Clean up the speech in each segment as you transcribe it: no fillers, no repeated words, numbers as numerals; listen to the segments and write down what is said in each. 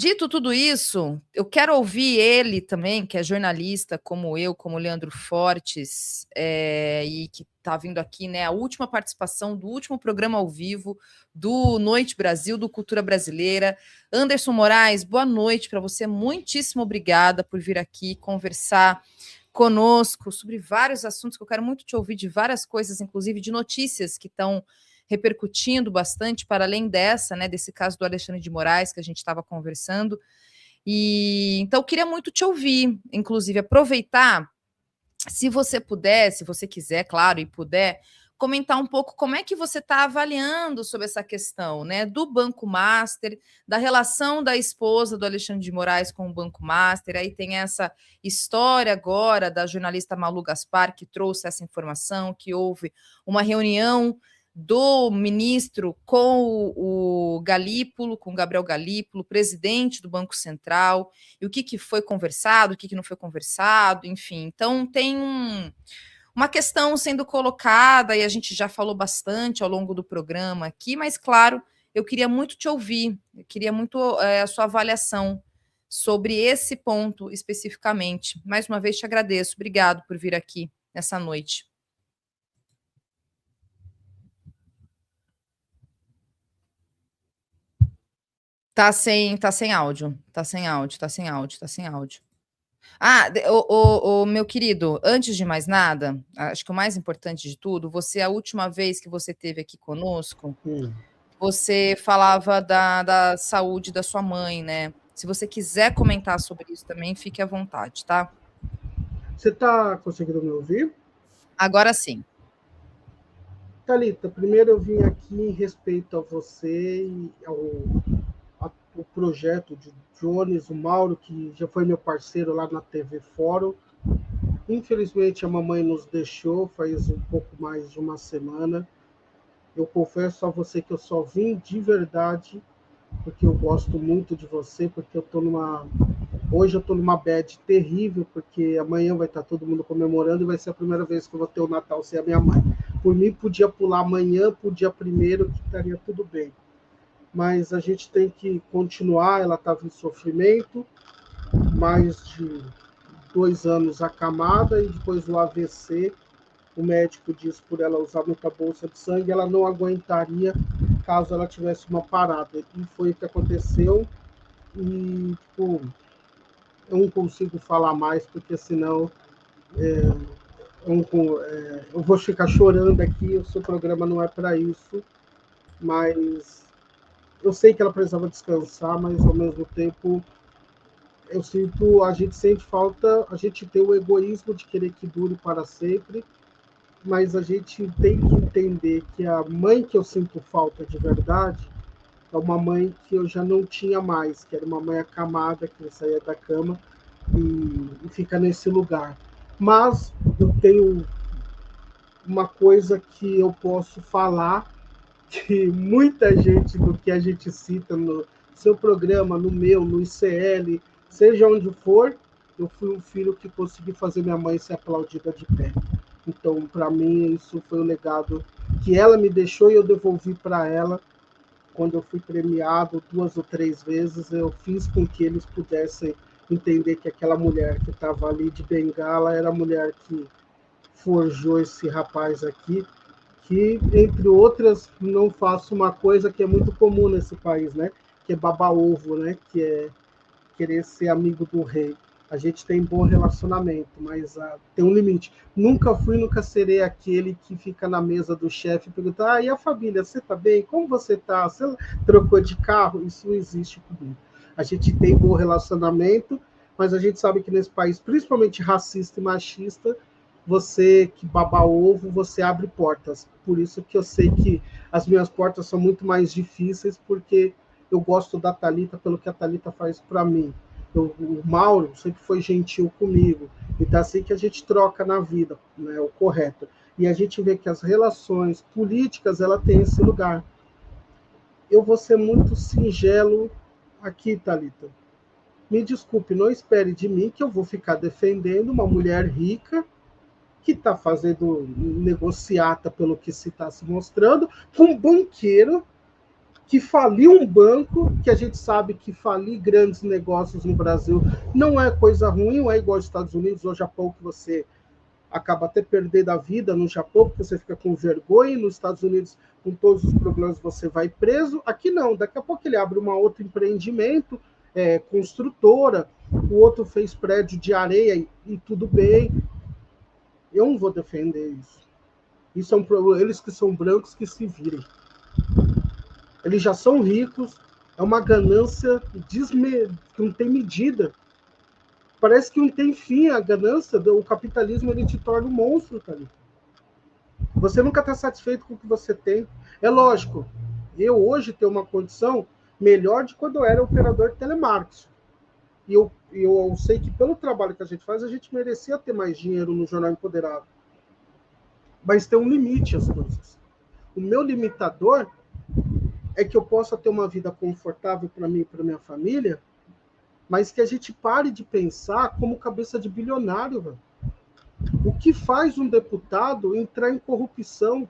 Dito tudo isso, eu quero ouvir ele também, que é jornalista, como eu, como o Leandro Fortes, e que está vindo aqui, né, a última participação do último programa ao vivo do Noite Brasil, do Cultura Brasileira. Anderson Moraes, boa noite para você. Muitíssimo obrigada por vir aqui conversar conosco sobre vários assuntos que eu quero muito te ouvir, de várias coisas, inclusive de notícias que estão repercutindo bastante, para além dessa, né, desse caso do Alexandre de Moraes, que a gente estava conversando. E então, eu queria muito te ouvir, inclusive, aproveitar, se você puder, se você quiser, claro, e puder, comentar um pouco como é que você está avaliando sobre essa questão, né, do Banco Master, da relação da esposa do Alexandre de Moraes com o Banco Master. Aí tem essa história agora da jornalista Malu Gaspar, que trouxe essa informação, que houve uma reunião do ministro com o Galípolo, com o Gabriel Galípolo, presidente do Banco Central, e o que foi conversado, o que não foi conversado, enfim. Então, tem uma questão sendo colocada, e a gente já falou bastante ao longo do programa aqui, mas, claro, eu queria muito te ouvir, eu queria muito a sua avaliação sobre esse ponto especificamente. Mais uma vez, te agradeço. Obrigado por vir aqui nessa noite. Tá sem áudio. Tá sem áudio, tá sem áudio, tá sem áudio. Meu querido, antes de mais nada, acho que o mais importante de tudo, você, a última vez que você esteve aqui conosco, você falava da saúde da sua mãe, né? Se você quiser comentar sobre isso também, fique à vontade, tá? Você está conseguindo me ouvir? Agora sim. Thalita, primeiro eu vim aqui em respeito a você e o projeto de Jones, o Mauro, que já foi meu parceiro lá na TV Fórum. Infelizmente a mamãe nos deixou faz um pouco mais de uma semana. Eu confesso a você que eu só vim de verdade porque eu gosto muito de você, porque hoje eu estou numa bad terrível, porque amanhã vai estar todo mundo comemorando e vai ser a primeira vez que eu vou ter o Natal sem a minha mãe. Por mim, podia pular amanhã, pro dia 1º, que estaria tudo bem. Mas a gente tem que continuar, ela estava em sofrimento, mais de 2 anos acamada, e depois do AVC, o médico disse por ela usar muita bolsa de sangue, ela não aguentaria caso ela tivesse uma parada. E foi o que aconteceu. E, tipo, eu não consigo falar mais, porque senão eu vou ficar chorando aqui. O seu programa não é para isso, mas eu sei que ela precisava descansar, mas ao mesmo tempo a gente sente falta, a gente tem o egoísmo de querer que dure para sempre, mas a gente tem que entender que a mãe que eu sinto falta de verdade é uma mãe que eu já não tinha mais, que era uma mãe acamada, que saía da cama e fica nesse lugar. Mas eu tenho uma coisa que eu posso falar, que muita gente do que a gente cita no seu programa, no meu, no ICL, seja onde for, eu fui um filho que consegui fazer minha mãe ser aplaudida de pé. Então, para mim, isso foi um legado que ela me deixou e eu devolvi para ela. Quando eu fui premiado 2 ou 3 vezes, eu fiz com que eles pudessem entender que aquela mulher que estava ali de bengala era a mulher que forjou esse rapaz aqui, que, entre outras, não faço uma coisa que é muito comum nesse país, né? Que é babar ovo, né? Que é querer ser amigo do rei. A gente tem bom relacionamento, mas tem um limite. Nunca fui, nunca serei aquele que fica na mesa do chefe e pergunta: e a família, você tá bem? Como você tá? Você trocou de carro? Isso não existe comigo. A gente tem bom relacionamento, mas a gente sabe que nesse país, principalmente racista e machista, você que baba ovo, você abre portas. Por isso que eu sei que as minhas portas são muito mais difíceis, porque eu gosto da Thalita pelo que a Thalita faz para mim. O Mauro sempre foi gentil comigo. Então, assim que a gente troca na vida, né, o correto. E a gente vê que as relações políticas, ela tem esse lugar. Eu vou ser muito singelo aqui, Thalita. Me desculpe, não espere de mim que eu vou ficar defendendo uma mulher rica que está fazendo negociata pelo que se está se mostrando, com um banqueiro que faliu um banco, que a gente sabe que falir grandes negócios no Brasil não é coisa ruim, não é igual aos Estados Unidos ou Japão, que você acaba até perdendo a vida no Japão, porque você fica com vergonha, e nos Estados Unidos, com todos os problemas, você vai preso. Aqui não, daqui a pouco ele abre um outro empreendimento, construtora, o outro fez prédio de areia e tudo bem. Eu não vou defender isso. Isso é um problema, eles que são brancos que se virem. Eles já são ricos, é uma ganância que não tem medida. Parece que não tem fim a ganância, o capitalismo ele te torna um monstro, cara. Você nunca está satisfeito com o que você tem. É lógico, eu hoje tenho uma condição melhor de quando eu era operador de telemarketing. E eu sei que pelo trabalho que a gente faz, a gente merecia ter mais dinheiro no Jornal Empoderado. Mas tem um limite às coisas. O meu limitador é que eu possa ter uma vida confortável para mim e para minha família, mas que a gente pare de pensar como cabeça de bilionário, velho. O que faz um deputado entrar em corrupção?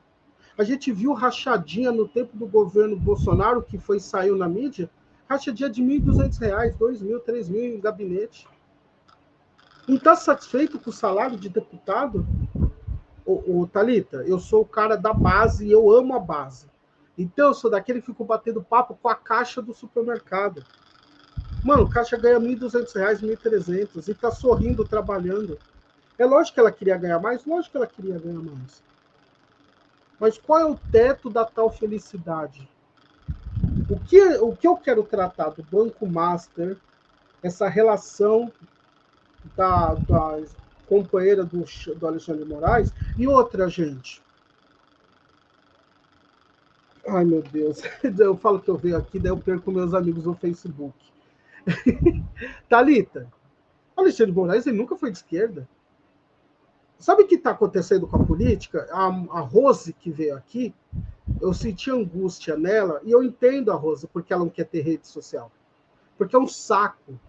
A gente viu rachadinha no tempo do governo Bolsonaro, que saiu na mídia, rachadinha de R$1.200, R$2.000, R$3.000 em gabinete. Não está satisfeito com o salário de deputado? Thalita, eu sou o cara da base e eu amo a base. Então eu sou daquele que fico batendo papo com a caixa do supermercado. Mano, o caixa ganha R$1.200, R$1.300 e tá sorrindo, trabalhando. É lógico que ela queria ganhar mais, lógico que ela queria ganhar mais. Mas qual é o teto da tal felicidade? O que eu quero tratar do Banco Master, essa relação da companheira do Alexandre de Moraes, e outra, gente. Ai, meu Deus. Eu falo que eu venho aqui, daí eu perco meus amigos no Facebook. Thalita, Alexandre de Moraes ele nunca foi de esquerda. Sabe o que está acontecendo com a política? A Rose, que veio aqui, eu senti angústia nela, e eu entendo a Rose, porque ela não quer ter rede social. Porque é um saco.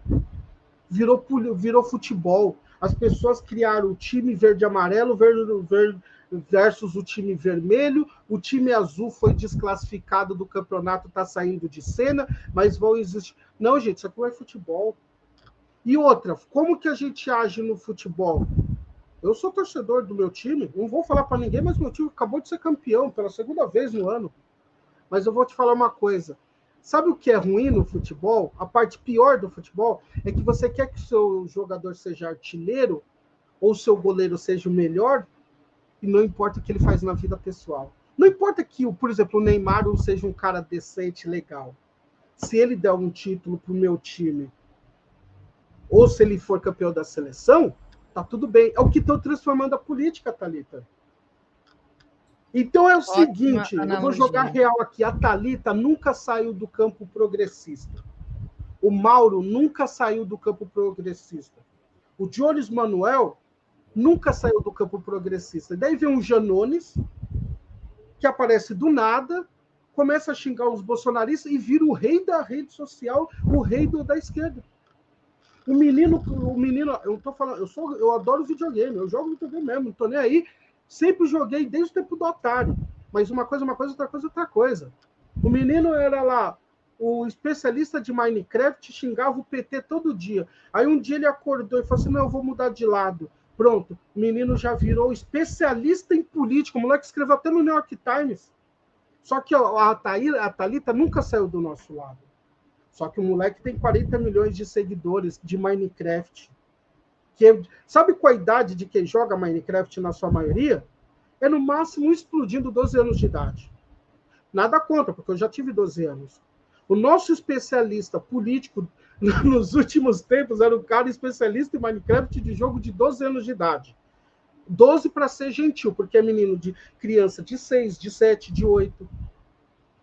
Virou futebol. As pessoas criaram o time verde e amarelo versus o time vermelho. O time azul foi desclassificado do campeonato, está saindo de cena, mas vão existir. Não, gente, isso aqui não é futebol. E outra, como que a gente age no futebol? Eu sou torcedor do meu time, não vou falar para ninguém, mas meu time acabou de ser campeão pela segunda vez no ano. Mas eu vou te falar uma coisa. Sabe o que é ruim no futebol? A parte pior do futebol é que você quer que o seu jogador seja artilheiro ou o seu goleiro seja o melhor e não importa o que ele faz na vida pessoal. Não importa que, por exemplo, o Neymar não seja um cara decente, legal. Se ele der um título pro meu time ou se ele for campeão da seleção, tá tudo bem. É o que estão transformando a política, Thalita. Então é o seguinte, analogia. Eu vou jogar real aqui. A Thalita nunca saiu do campo progressista. O Mauro nunca saiu do campo progressista. O Jones Manuel nunca saiu do campo progressista. Daí vem um Janones, que aparece do nada, começa a xingar os bolsonaristas e vira o rei da rede social, o rei da esquerda. O menino, eu tô falando, eu adoro videogame, eu jogo videogame mesmo, não tô nem aí. Sempre joguei desde o tempo do Atari. Mas uma coisa, outra coisa. O menino era lá, o especialista de Minecraft, xingava o PT todo dia. Aí um dia ele acordou e falou assim, não, eu vou mudar de lado. Pronto, o menino já virou especialista em política. O moleque escreveu até no New York Times. Só que a Thalita nunca saiu do nosso lado. Só que o moleque tem 40 milhões de seguidores de Minecraft. Sabe qual a idade de quem joga Minecraft na sua maioria? É no máximo explodindo 12 anos de idade. Nada contra, porque eu já tive 12 anos. O nosso especialista político nos últimos tempos era um cara especialista em Minecraft de jogo de 12 anos de idade. 12 para ser gentil, porque é menino de criança de 6, de 7, de 8.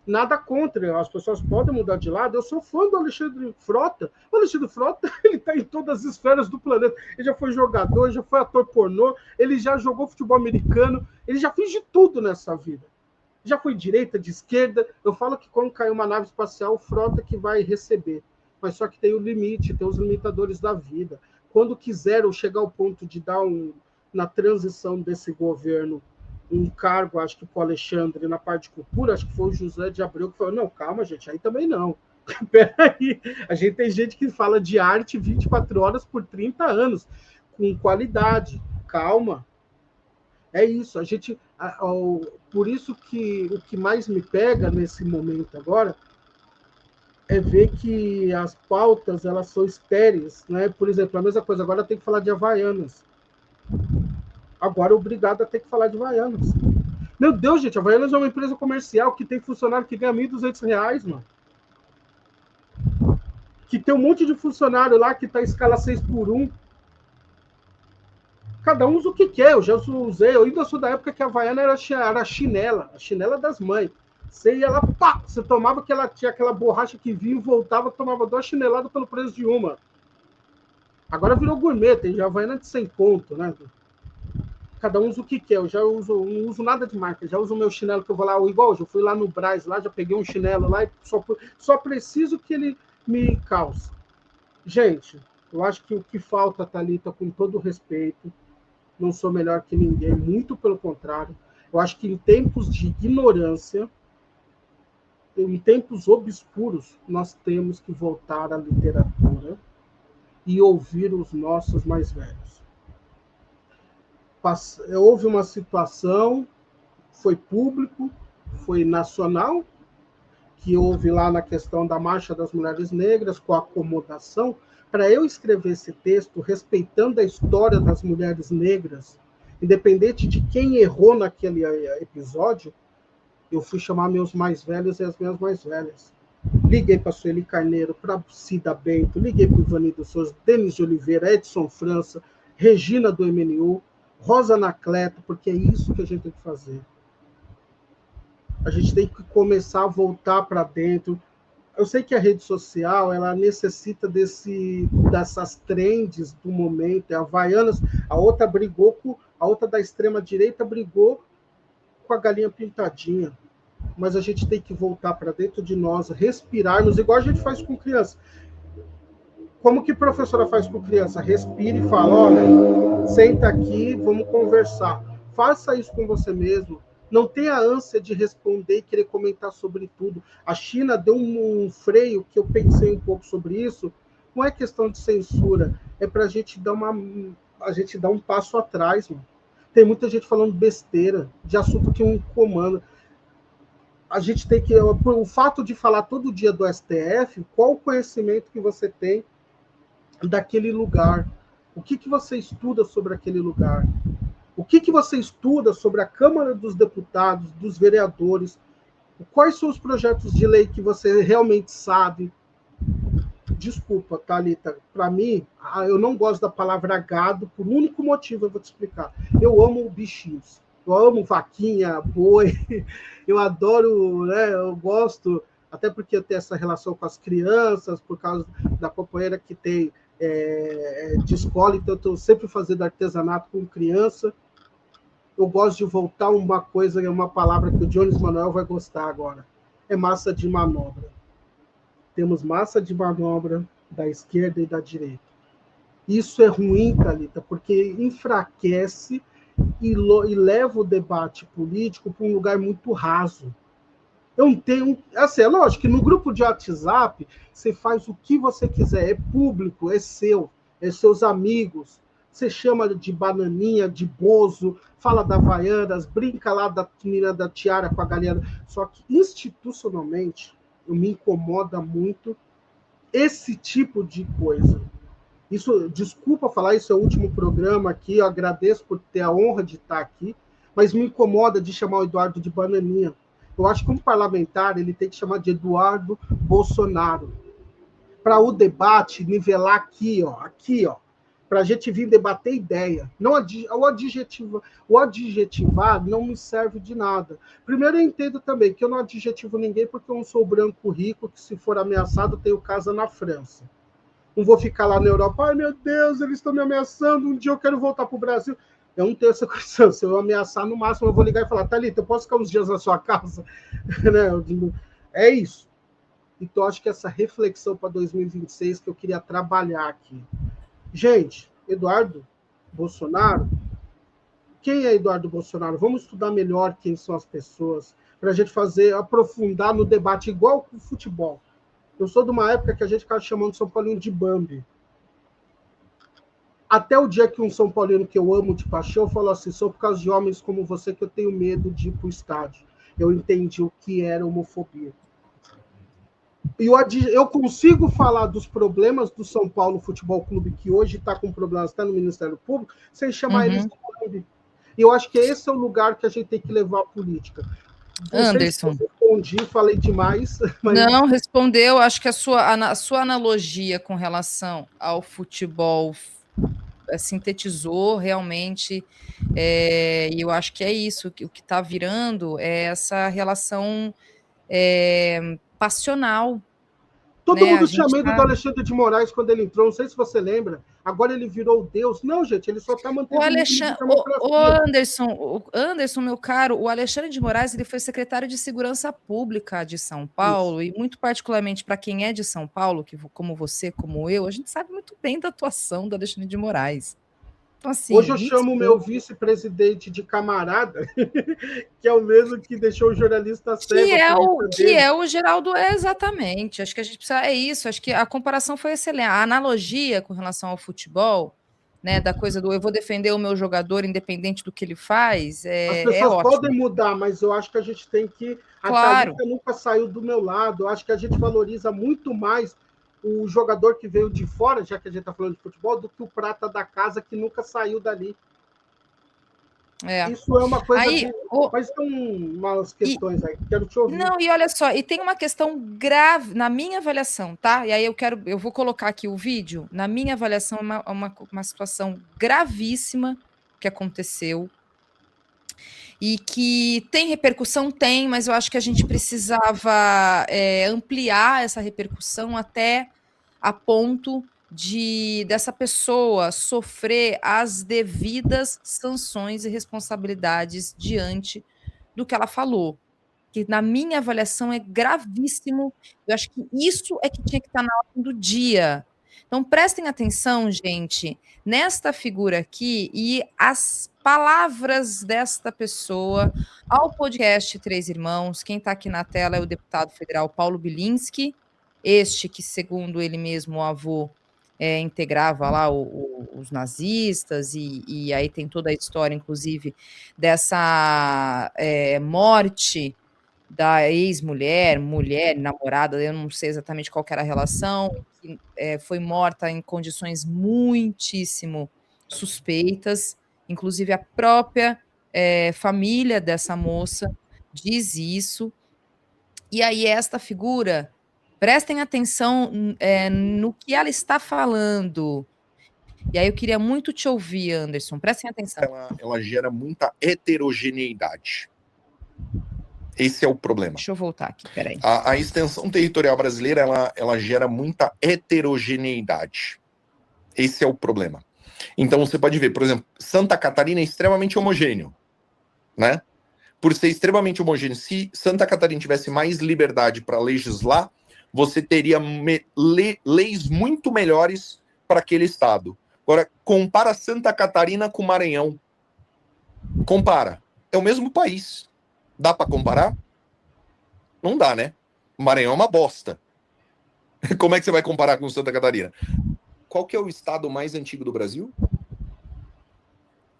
Nada contra, as pessoas podem mudar de lado. Eu sou fã do Alexandre Frota. O Alexandre Frota, ele está em todas as esferas do planeta. Ele já foi jogador, já foi ator pornô, ele já jogou futebol americano, ele já fez de tudo nessa vida. Já foi direita, de esquerda. Eu falo que quando cair uma nave espacial, o Frota que vai receber. Mas só que tem o limite, tem os limitadores da vida. Quando quiseram chegar ao ponto de dar na transição desse governo um cargo, acho que para o Alexandre, na parte de cultura, acho que foi o José de Abreu que falou, não, calma, gente, aí também não. Peraí, a gente tem gente que fala de arte 24 horas por 30 anos, com qualidade, calma. É isso, a gente, por isso que o que mais me pega nesse momento agora é ver que as pautas, elas são estéreis, né? Por exemplo, a mesma coisa, agora tem que falar de Havaianas. Agora obrigado a ter que falar de Havaianas. Meu Deus, gente, a Havaianas é uma empresa comercial que tem funcionário que ganha R$1.200, mano. Que tem um monte de funcionário lá que tá em escala 6x1. Cada um usa o que quer. Eu já usei, eu ainda sou da época que a Havaiana era a chinela das mães. Você ia lá, pá, você tomava tinha aquela borracha que vinha e voltava, tomava 2 chineladas pelo preço de uma. Agora virou gourmet, tem já Havaiana de 100 conto, né? Cada um usa o que quer. Eu já uso, não uso nada de marca, já uso o meu chinelo que eu vou lá, igual hoje, eu fui lá no Brás, lá, já peguei um chinelo lá e só preciso que ele me calce. Gente, eu acho que o que falta, Thalita, com todo o respeito, não sou melhor que ninguém, muito pelo contrário. Eu acho que em tempos de ignorância, em tempos obscuros, nós temos que voltar à literatura e ouvir os nossos mais velhos. Houve uma situação, foi público, foi nacional, que houve lá na questão da Marcha das Mulheres Negras, com a acomodação. Para eu escrever esse texto, respeitando a história das mulheres negras, independente de quem errou naquele episódio, eu fui chamar meus mais velhos e as minhas mais velhas. Liguei para a Sueli Carneiro, para Cida Bento, liguei para o Ivanildo Souza, Denis de Oliveira, Edson França, Regina do MNU, Rosa Anacleto, porque é isso que a gente tem que fazer. A gente tem que começar a voltar para dentro. Eu sei que a rede social, ela necessita dessas trends do momento. A Havaianas, a outra da extrema direita brigou com a galinha pintadinha. Mas a gente tem que voltar para dentro de nós, respirarmos, igual a gente faz com criança. Como que a professora faz com criança? Respira e fala, olha, senta aqui, vamos conversar. Faça isso com você mesmo. Não tenha ânsia de responder e querer comentar sobre tudo. A China deu um freio que eu pensei um pouco sobre isso. Não é questão de censura, é para a gente dar um passo atrás, mano. Tem muita gente falando besteira de assunto que um comanda. A gente tem que, o fato de falar todo dia do STF, qual o conhecimento que você tem daquele lugar? O que você estuda sobre aquele lugar? O que você estuda sobre a Câmara dos Deputados, dos vereadores? Quais são os projetos de lei que você realmente sabe? Desculpa, Thalita, para mim, eu não gosto da palavra gado por um único motivo, eu vou te explicar. Eu amo bichinhos. Eu amo vaquinha, boi, eu adoro, né, eu gosto, até porque eu tenho essa relação com as crianças, por causa da companheira que tem de escola, então eu estou sempre fazendo artesanato com criança. Eu gosto de voltar uma coisa, uma palavra que o Jones Manuel vai gostar agora. É massa de manobra. Temos massa de manobra da esquerda e da direita. Isso é ruim, Thalita, porque enfraquece e leva o debate político para um lugar muito raso. Eu não tenho. Assim, é lógico que no grupo de WhatsApp você faz o que você quiser, é público, é seu, é seus amigos. Você chama de bananinha, de bozo, fala da Havaianas, brinca lá da menina da tiara com a galera. Só que institucionalmente me incomoda muito esse tipo de coisa. Isso, desculpa falar, isso é o último programa aqui, eu agradeço por ter a honra de estar aqui, mas me incomoda de chamar o Eduardo de bananinha. Eu acho que um parlamentar ele tem que chamar de Eduardo Bolsonaro. Para o debate nivelar aqui, ó, para a gente vir debater ideia. Não o adjetivar não me serve de nada. Primeiro, eu entendo também que eu não adjetivo ninguém porque eu não sou branco rico que, se for ameaçado, tenho casa na França. Não vou ficar lá na Europa, ai meu Deus, eles estão me ameaçando, um dia eu quero voltar para o Brasil. Eu não tenho essa condição. Se eu ameaçar, no máximo eu vou ligar e falar, Thalita, eu posso ficar uns dias na sua casa? É isso. Então, acho que essa reflexão para 2026 que eu queria trabalhar aqui. Gente, Eduardo Bolsonaro, quem é Eduardo Bolsonaro, vamos estudar melhor quem são as pessoas, para a gente aprofundar no debate, igual com o futebol. Eu sou de uma época que a gente ficava chamando São Paulino de Bambi. Até o dia que um São Paulino que eu amo de paixão falou assim, sou por causa de homens como você que eu tenho medo de ir para o estádio. Eu entendi o que era homofobia. E eu consigo falar dos problemas do São Paulo Futebol Clube, que hoje está com problemas, está no Ministério Público, sem chamar eles de Bambi. E eu acho que esse é o lugar que a gente tem que levar a política. Anderson. Se eu respondi, falei demais. Mas... Não, respondeu. Acho que a sua analogia com relação ao futebol sintetizou realmente, e eu acho que é isso. O que está virando é essa relação passional. Todo mundo tinha medo do Alexandre de Moraes quando ele entrou, não sei se você lembra. Agora ele virou Deus. Não, gente, ele só está mantendo Anderson, meu caro, o Alexandre de Moraes ele foi secretário de Segurança Pública de São Paulo, e muito particularmente para quem é de São Paulo, que como você, como eu, a gente sabe muito bem da atuação do Alexandre de Moraes. Então, assim, hoje eu chamo o meu vice-presidente de camarada, que é o mesmo que deixou o jornalista cego. Que é o Geraldo, exatamente. Acho que a gente precisa, isso, acho que a comparação foi excelente. A analogia com relação ao futebol, né, da coisa do eu vou defender o meu jogador independente do que ele faz, As pessoas podem mudar, mas eu acho que a gente tem que... Claro. A Thalita nunca saiu do meu lado, eu acho que a gente valoriza muito mais o jogador que veio de fora, já que a gente está falando de futebol, do que o prata da casa que nunca saiu dali. Isso é uma coisa mas tem umas questões aí, quero te ouvir. Não, e olha só, e tem uma questão grave, na minha avaliação, tá? E aí eu vou colocar aqui o vídeo, na minha avaliação, uma situação gravíssima que aconteceu, e que tem repercussão, mas eu acho que a gente precisava ampliar essa repercussão até a ponto dessa pessoa sofrer as devidas sanções e responsabilidades diante do que ela falou, que na minha avaliação é gravíssimo. Eu acho que isso é que tinha que estar na ordem do dia. Então prestem atenção, gente, nesta figura aqui e as palavras desta pessoa ao podcast Três Irmãos. Quem está aqui na tela é o deputado federal Paulo Bilinski, este que, segundo ele mesmo, o avô integrava lá os nazistas, e aí tem toda a história, inclusive, dessa morte da ex-mulher, namorada, eu não sei exatamente qual que era a relação, que foi morta em condições muitíssimo suspeitas, inclusive a própria família dessa moça diz isso, e aí esta figura... Prestem atenção no que ela está falando. E aí eu queria muito te ouvir, Anderson. Prestem atenção. Ela gera muita heterogeneidade. Esse é o problema. Deixa eu voltar aqui, peraí. A extensão territorial brasileira, ela gera muita heterogeneidade. Esse é o problema. Então você pode ver, por exemplo, Santa Catarina é extremamente homogêneo, né? Por ser extremamente homogêneo, se Santa Catarina tivesse mais liberdade para legislar, você teria leis muito melhores para aquele estado. Agora, compara Santa Catarina com Maranhão. Compara. É o mesmo país. Dá para comparar? Não dá, né? Maranhão é uma bosta. Como é que você vai comparar com Santa Catarina? Qual que é o estado mais antigo do Brasil?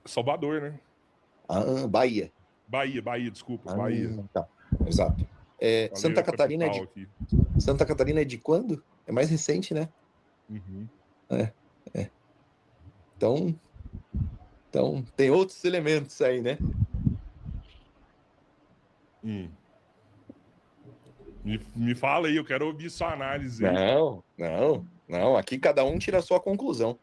Salvador, né? Bahia. Bahia, desculpa. Bahia. Tá. Exato. Santa Catarina Santa Catarina é de quando? É mais recente, né? Uhum. Então tem outros elementos aí, né? Me fala aí, eu quero ouvir sua análise aí. Não. Aqui cada um tira a sua conclusão.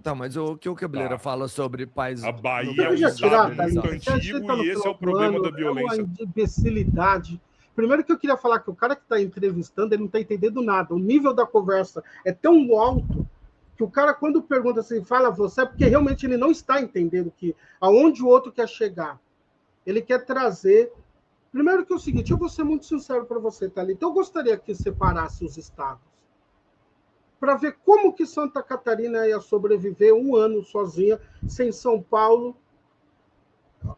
Tá, mas o que o Cabeleira fala sobre países... A Bahia é um estado muito antigo e esse é o problema da violência. É uma imbecilidade. Primeiro que eu queria falar que o cara que está entrevistando, ele não está entendendo nada. O nível da conversa é tão alto que o cara, quando pergunta assim, fala você, é porque realmente ele não está entendendo aonde o outro quer chegar. Ele quer trazer... Primeiro que é o seguinte, eu vou ser muito sincero para você, Thalita. Eu gostaria que separasse os estados para ver como que Santa Catarina ia sobreviver um ano sozinha, sem São Paulo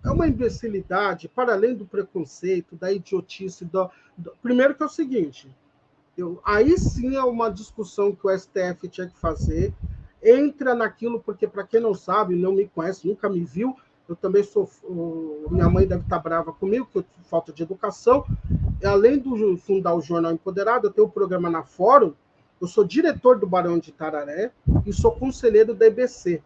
uma imbecilidade, para além do preconceito, da idiotice. Primeiro que é o seguinte, aí sim é uma discussão que o STF tinha que fazer, entra naquilo, porque, para quem não sabe, não me conhece, nunca me viu, eu também sou... Minha mãe deve estar brava comigo, que eu tenho falta de educação. Além de fundar o Jornal Empoderado, eu tenho um programa na Fórum, eu sou diretor do Barão de Itararé e sou conselheiro da EBC,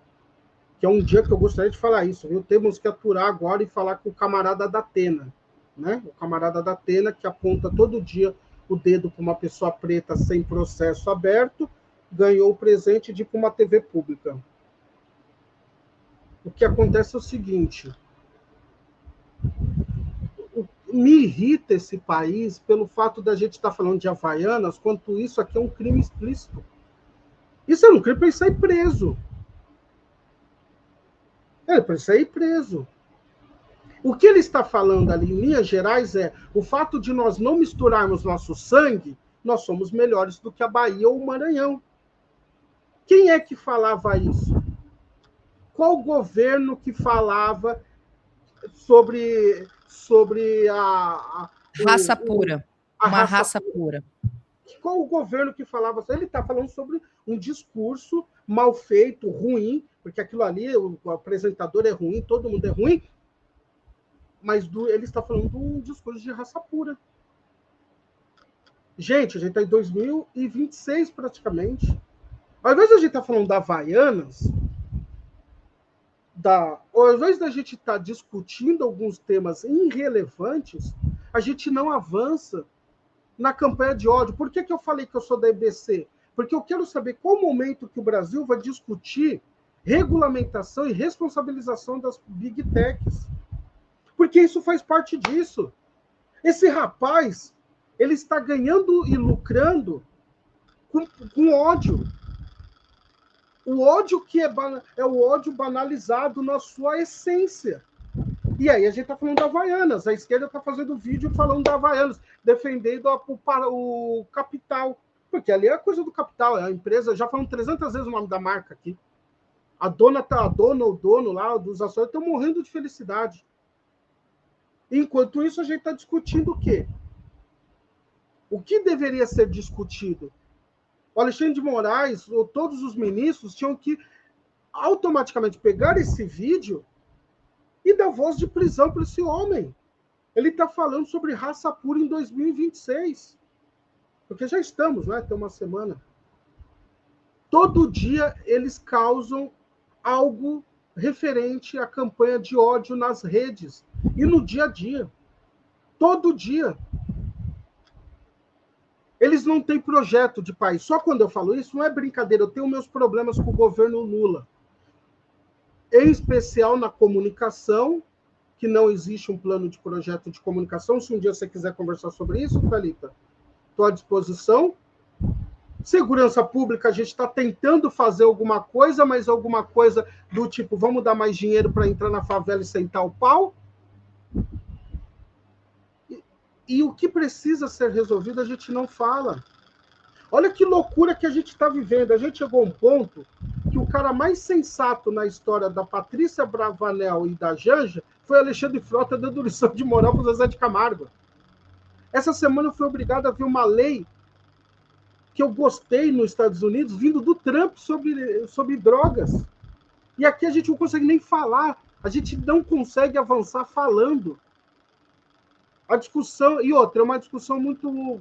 que é um dia que eu gostaria de falar isso, viu? Temos que aturar agora e falar com o camarada da Atena, né? O camarada da Atena que aponta todo dia o dedo para uma pessoa preta sem processo aberto, ganhou o presente de ir para uma TV pública. O que acontece é o seguinte: me irrita esse país pelo fato da gente estar falando de Havaianas, quanto isso aqui é um crime explícito. Isso é um crime para ele sair preso. É para ele sair preso. O que ele está falando ali, em linhas gerais, é o fato de nós não misturarmos nosso sangue, nós somos melhores do que a Bahia ou o Maranhão. Quem é que falava isso? Qual governo que falava sobre a raça pura. Uma raça pura. Qual o governo que falava isso? Ele está falando sobre um discurso mal feito, ruim, porque aquilo ali, o apresentador é ruim, todo mundo é ruim, mas ele está falando de um discurso de raça pura. Gente, a gente está em 2026 praticamente. Ao invés da gente estar falando da Havaianas, ao invés da gente estar discutindo alguns temas irrelevantes, a gente não avança na campanha de ódio. Por que eu falei que eu sou da EBC? Porque eu quero saber qual momento que o Brasil vai discutir regulamentação e responsabilização das Big Techs. Porque isso faz parte disso. Esse rapaz, ele está ganhando e lucrando com ódio. O ódio que é o ódio banalizado na sua essência. E aí a gente está falando da Havaianas. A esquerda está fazendo vídeo falando da Havaianas, defendendo o capital. Porque ali é a coisa do capital, é a empresa, já falamos 300 vezes o nome da marca aqui. A dona, o dono lá dos ações estão morrendo de felicidade. Enquanto isso, a gente está discutindo o quê? O que deveria ser discutido? O Alexandre de Moraes, ou todos os ministros, tinham que automaticamente pegar esse vídeo e dar voz de prisão para esse homem. Ele está falando sobre raça pura em 2026. Porque já estamos, né? Tem uma semana. Todo dia eles causam algo referente à campanha de ódio nas redes e no dia a dia. Todo dia. Eles não têm projeto de país. Só quando eu falo isso, não é brincadeira. Eu tenho meus problemas com o governo Lula. Em especial na comunicação, que não existe um plano de projeto de comunicação. Se um dia você quiser conversar sobre isso, Thalita, estou à disposição. Segurança pública, a gente está tentando fazer alguma coisa, mas alguma coisa do tipo, vamos dar mais dinheiro para entrar na favela e sentar o pau? E o que precisa ser resolvido, a gente não fala. Olha que loucura que a gente está vivendo. A gente chegou a um ponto que o cara mais sensato na história da Patrícia Bravanel e da Janja foi Alexandre Frota dando lição de moral para o Zezé de Camargo. Essa semana eu fui obrigado a ver uma lei que eu gostei nos Estados Unidos, vindo do Trump sobre drogas. E aqui a gente não consegue nem falar. A gente não consegue avançar falando. A discussão... E outra, é uma discussão muito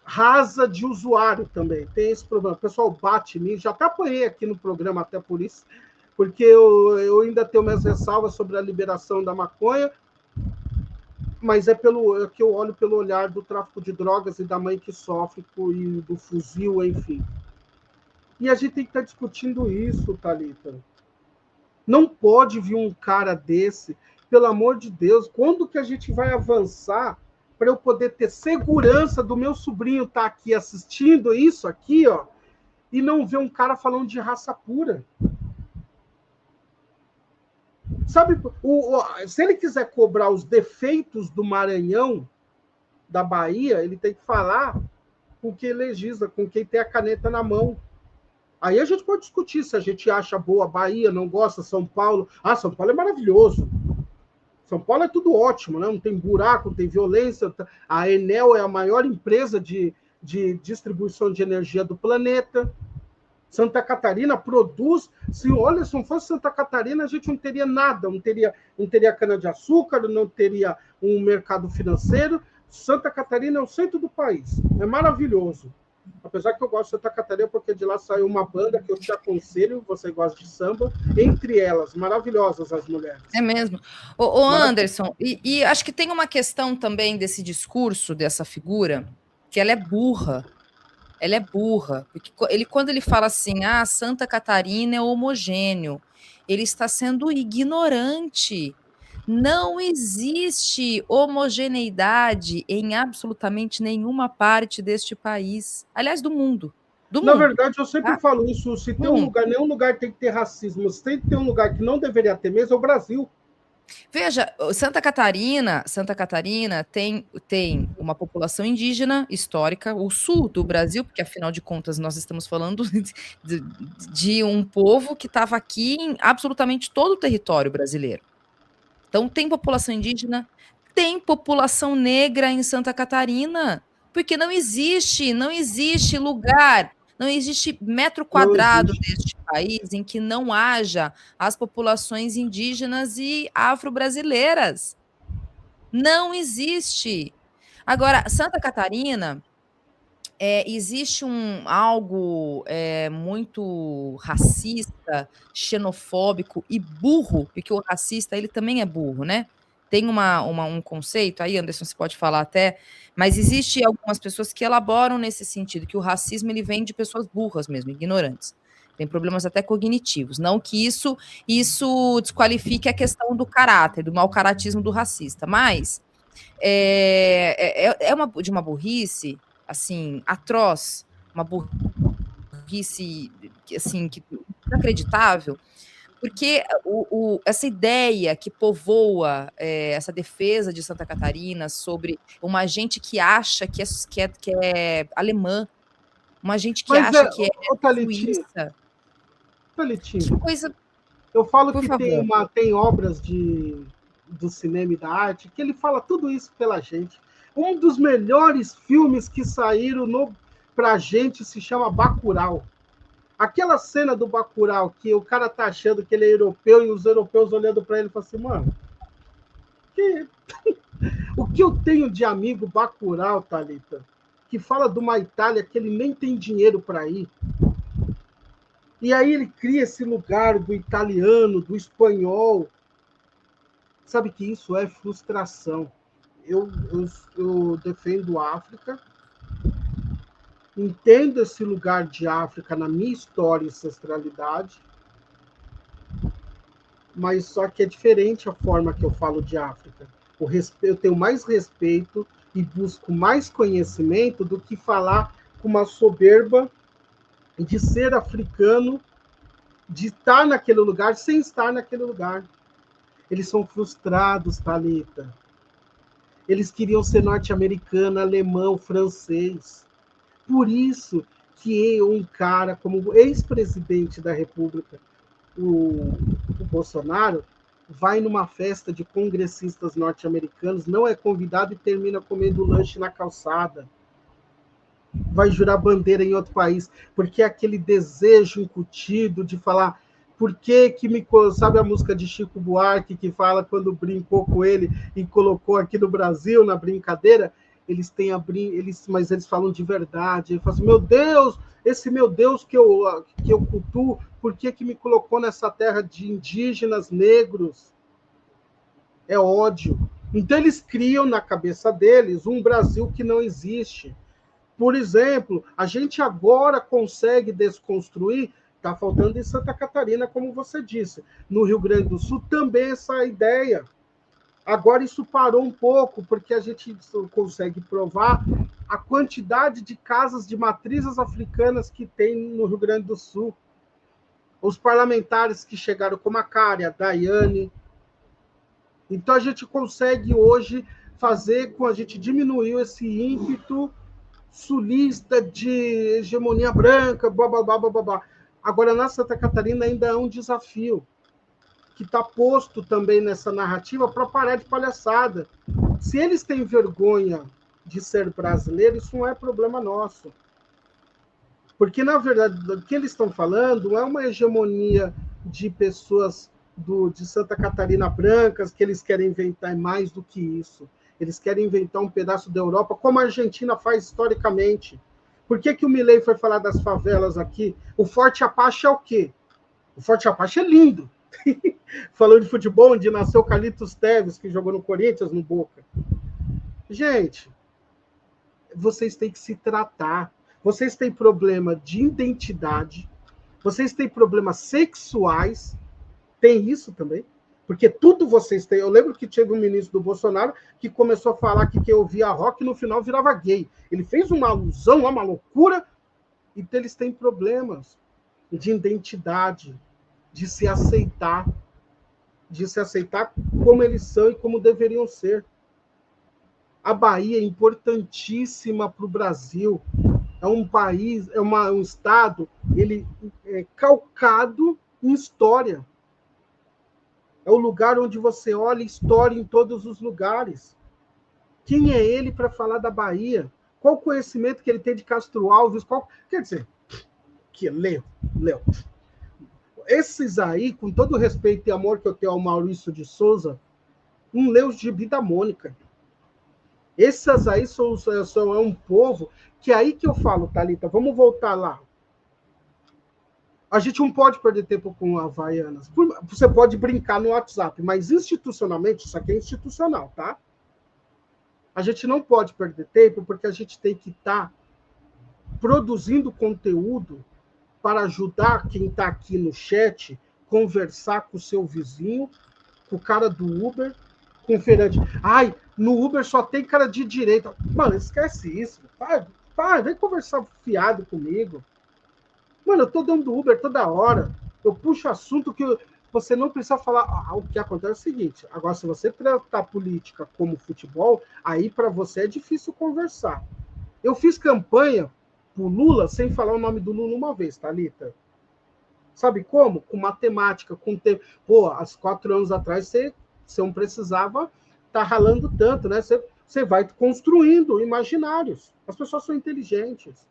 rasa de usuário também. Tem esse problema. O pessoal bate em mim. Já até apanhei aqui no programa, até por isso, porque eu ainda tenho minhas ressalvas sobre a liberação da maconha, mas é que eu olho pelo olhar do tráfico de drogas e da mãe que sofre e do fuzil, enfim. E a gente tem que estar discutindo isso, Thalita. Não pode vir um cara desse, pelo amor de Deus, quando que a gente vai avançar para eu poder ter segurança do meu sobrinho estar aqui assistindo isso aqui, ó, e não ver um cara falando de raça pura? Sabe, se ele quiser cobrar os defeitos do Maranhão, da Bahia, ele tem que falar com quem legisla, com quem tem a caneta na mão. Aí a gente pode discutir se a gente acha boa a Bahia, não gosta, São Paulo. Ah, São Paulo é maravilhoso. São Paulo é tudo ótimo, né? Não tem buraco, não tem violência. A Enel é a maior empresa de distribuição de energia do planeta. Santa Catarina produz. Se não fosse Santa Catarina, a gente não teria nada, não teria cana-de-açúcar, não teria um mercado financeiro. Santa Catarina é o centro do país. É maravilhoso. Apesar que eu gosto de Santa Catarina, porque de lá saiu uma banda que eu te aconselho, você gosta de samba, entre elas, maravilhosas as mulheres. É mesmo. Ô Anderson, e acho que tem uma questão também desse discurso, dessa figura, que ela é burra. Ela é burra. Porque quando ele fala assim, Santa Catarina é homogêneo, ele está sendo ignorante. Não existe homogeneidade em absolutamente nenhuma parte deste país. Aliás, do mundo. Na verdade, eu sempre falo isso. Se tem um lugar, nenhum lugar tem que ter racismo. Se tem que ter um lugar que não deveria ter mesmo, é o Brasil. Veja, Santa Catarina tem uma população indígena histórica, o sul do Brasil, porque afinal de contas nós estamos falando de um povo que estava aqui em absolutamente todo o território brasileiro. Então tem população indígena, tem população negra em Santa Catarina, porque não existe lugar, não existe metro quadrado deste país em que não haja as populações indígenas e afro-brasileiras. Não existe. Agora, Santa Catarina, existe algo muito racista, xenofóbico e burro, porque o racista ele também é burro, né? Tem um conceito, aí Anderson, você pode falar até, mas existe algumas pessoas que elaboram nesse sentido, que o racismo ele vem de pessoas burras mesmo, ignorantes. Tem problemas até cognitivos. Não que isso desqualifique a questão do caráter, do mau caratismo do racista, mas de uma burrice assim, atroz, uma burrice assim, inacreditável, porque essa ideia que povoa essa defesa de Santa Catarina sobre uma gente que acha que é alemã, uma gente que acha que é suíça. Thalitinho, que coisa... Eu falo que tem obras do cinema e da arte que ele fala tudo isso pela gente. Um dos melhores filmes que saíram pra gente se chama Bacurau. Aquela cena do Bacurau que o cara tá achando que ele é europeu e os europeus olhando para ele e falam assim, mano, o que eu tenho de amigo Bacurau, Thalita, que fala de uma Itália que ele nem tem dinheiro para ir. E aí ele cria esse lugar do italiano, do espanhol. Sabe que isso é frustração. Eu defendo a África, entendo esse lugar de África na minha história e ancestralidade, mas só que é diferente a forma que eu falo de África. Eu tenho mais respeito e busco mais conhecimento do que falar com uma soberba de ser africano, de estar naquele lugar sem estar naquele lugar. Eles são frustrados, Thalita. Eles queriam ser norte-americano, alemão, francês. Por isso que um cara como o ex-presidente da República, o Bolsonaro, vai numa festa de congressistas norte-americanos, não é convidado e termina comendo lanche na calçada. Vai jurar bandeira em outro país, porque é aquele desejo incutido de falar por que sabe a música de Chico Buarque que fala quando brincou com ele e colocou aqui no Brasil na brincadeira, mas eles falam de verdade. Ele fala assim, meu Deus, esse meu Deus que eu cultuo, por que me colocou nessa terra de indígenas negros? É ódio. Então eles criam na cabeça deles um Brasil que não existe. Por exemplo, a gente agora consegue desconstruir, está faltando em Santa Catarina, como você disse. No Rio Grande do Sul também essa ideia. Agora isso parou um pouco, porque a gente consegue provar a quantidade de casas de matrizes africanas que tem no Rio Grande do Sul. Os parlamentares que chegaram como a Cária, a Daiane. Então a gente consegue hoje fazer com a gente diminuiu esse ímpeto sulista de hegemonia branca, blá, blá, blá, blá, blá. Agora, na Santa Catarina ainda é um desafio, que está posto também nessa narrativa para parar de palhaçada. Se eles têm vergonha de ser brasileiro, isso não é problema nosso. Porque, na verdade, o que eles estão falando é uma hegemonia de pessoas de Santa Catarina brancas, que eles querem inventar mais do que isso. Eles querem inventar um pedaço da Europa, como a Argentina faz historicamente. Por que o Milei foi falar das favelas aqui? O Forte Apache é o quê? O Forte Apache é lindo. Falou de futebol, onde nasceu Carlitos Tevez, que jogou no Corinthians, no Boca. Gente, vocês têm que se tratar. Vocês têm problema de identidade, vocês têm problemas sexuais, tem isso também, porque tudo vocês têm. Eu lembro que teve um ministro do Bolsonaro que começou a falar que quem ouvia rock no final virava gay. Ele fez uma alusão, uma loucura, e eles têm problemas de identidade, de se aceitar como eles são e como deveriam ser. A Bahia é importantíssima para o Brasil. É um país, um estado, ele é calcado em história. É o lugar onde você olha história em todos os lugares. Quem é ele para falar da Bahia? Qual o conhecimento que ele tem de Castro Alves? Quer dizer, que Léo. Esses aí, com todo o respeito e amor que eu tenho ao Maurício de Souza, não leu o Gibi da Mônica. Esses aí são um povo que aí que eu falo, Thalita, vamos voltar lá. A gente não pode perder tempo com Havaianas. Você pode brincar no WhatsApp, mas institucionalmente, isso aqui é institucional, tá? A gente não pode perder tempo porque a gente tem que estar produzindo conteúdo para ajudar quem está aqui no chat conversar com o seu vizinho, com o cara do Uber, com o feirante. Ai, no Uber só tem cara de direita. Mano, esquece isso. Vem conversar fiado comigo. Mano, eu tô dando Uber toda hora. Eu puxo assunto que você não precisa falar. O que acontece é o seguinte. Agora, se você tratar política como futebol, aí para você é difícil conversar. Eu fiz campanha pro Lula sem falar o nome do Lula uma vez, Thalita. Sabe como? Com matemática, com tempo. Pô, há 4 anos atrás você não precisava estar ralando tanto, né? Você vai construindo imaginários. As pessoas são inteligentes.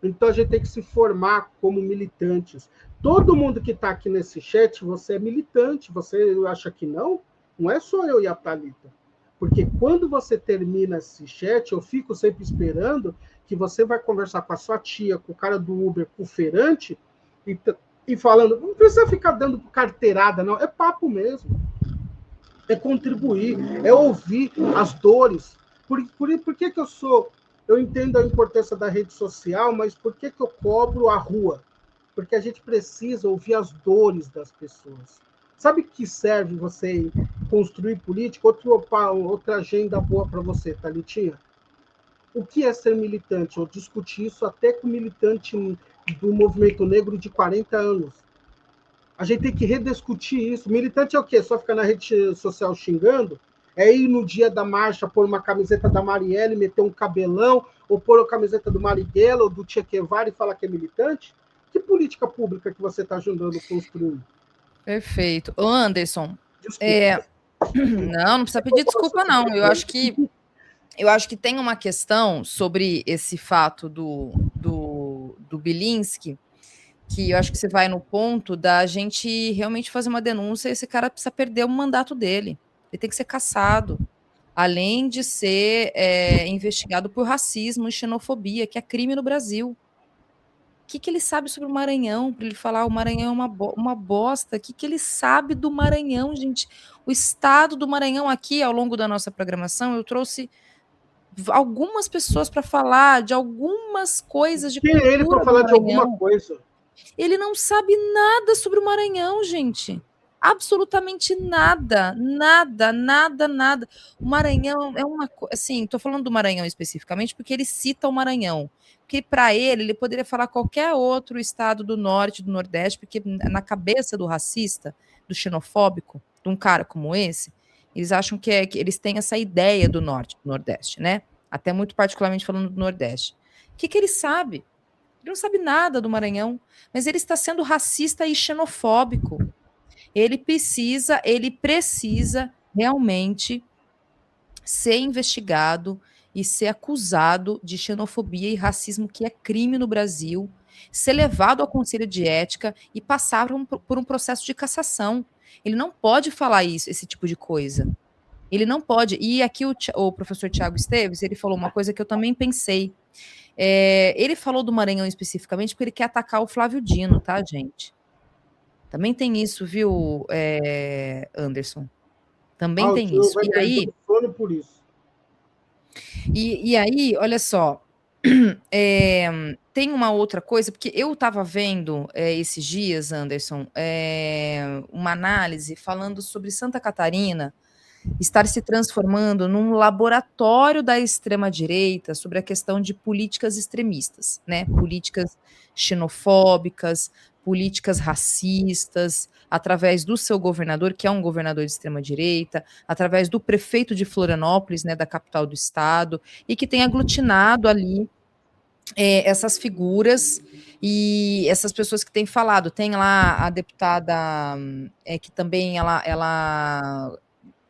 Então a gente tem que se formar como militantes. Todo mundo que está aqui nesse chat, você é militante. Você acha que não? Não é só eu e a Thalita. Porque quando você termina esse chat, eu fico sempre esperando que você vai conversar com a sua tia, com o cara do Uber, com o feirante, e falando, não precisa ficar dando carteirada, não. É papo mesmo. É contribuir, é ouvir as dores. Por que eu sou... Eu entendo a importância da rede social, mas por que eu cobro a rua? Porque a gente precisa ouvir as dores das pessoas. Sabe que serve você construir política? Outra agenda boa para você, Thalitinha? O que é ser militante? Eu discuti isso até com militante do movimento negro de 40 anos. A gente tem que rediscutir isso. Militante é o quê? Só ficar na rede social xingando? É ir no dia da marcha, pôr uma camiseta da Marielle, meter um cabelão, ou pôr a camiseta do Marighella ou do Che Guevara e falar que é militante? Que política pública que você está ajudando a construir? Perfeito. Ô, Anderson, não precisa pedir desculpa, não. Eu acho que tem uma questão sobre esse fato do Bilinski, que eu acho que você vai no ponto da gente realmente fazer uma denúncia e esse cara precisa perder o mandato dele. Ele tem que ser cassado, além de ser investigado por racismo e xenofobia, que é crime no Brasil. O que ele sabe sobre o Maranhão? Para ele falar o Maranhão é uma bosta. O que ele sabe do Maranhão, gente? O estado do Maranhão aqui, ao longo da nossa programação, eu trouxe algumas pessoas para falar de algumas coisas de cultura. Quem é ele para falar de alguma coisa? Ele não sabe nada sobre o Maranhão, gente. Absolutamente nada. O Maranhão é uma coisa. Assim, estou falando do Maranhão especificamente porque ele cita o Maranhão. Porque para ele poderia falar qualquer outro estado do norte, do nordeste, porque na cabeça do racista, do xenofóbico, de um cara como esse, eles acham que eles têm essa ideia do norte, do nordeste, né? Até muito particularmente falando do nordeste. O que ele sabe? Ele não sabe nada do Maranhão, mas ele está sendo racista e xenofóbico. Ele precisa realmente ser investigado e ser acusado de xenofobia e racismo, que é crime no Brasil, ser levado ao Conselho de Ética e passar por um processo de cassação. Ele não pode falar esse tipo de coisa. Ele não pode. E aqui o professor Tiago Esteves, ele falou uma coisa que eu também pensei. Ele falou do Maranhão especificamente porque ele quer atacar o Flávio Dino, tá, gente? Também tem isso, viu, Anderson? Também tem isso. Vai ter sono por isso. E aí, olha só, tem uma outra coisa, porque eu estava vendo esses dias, Anderson, uma análise falando sobre Santa Catarina estar se transformando num laboratório da extrema-direita sobre a questão de políticas extremistas, né? Políticas xenofóbicas, políticas racistas, através do seu governador, que é um governador de extrema-direita, através do prefeito de Florianópolis, né, da capital do estado, e que tem aglutinado ali essas figuras e essas pessoas que têm falado. Tem lá a deputada que também ela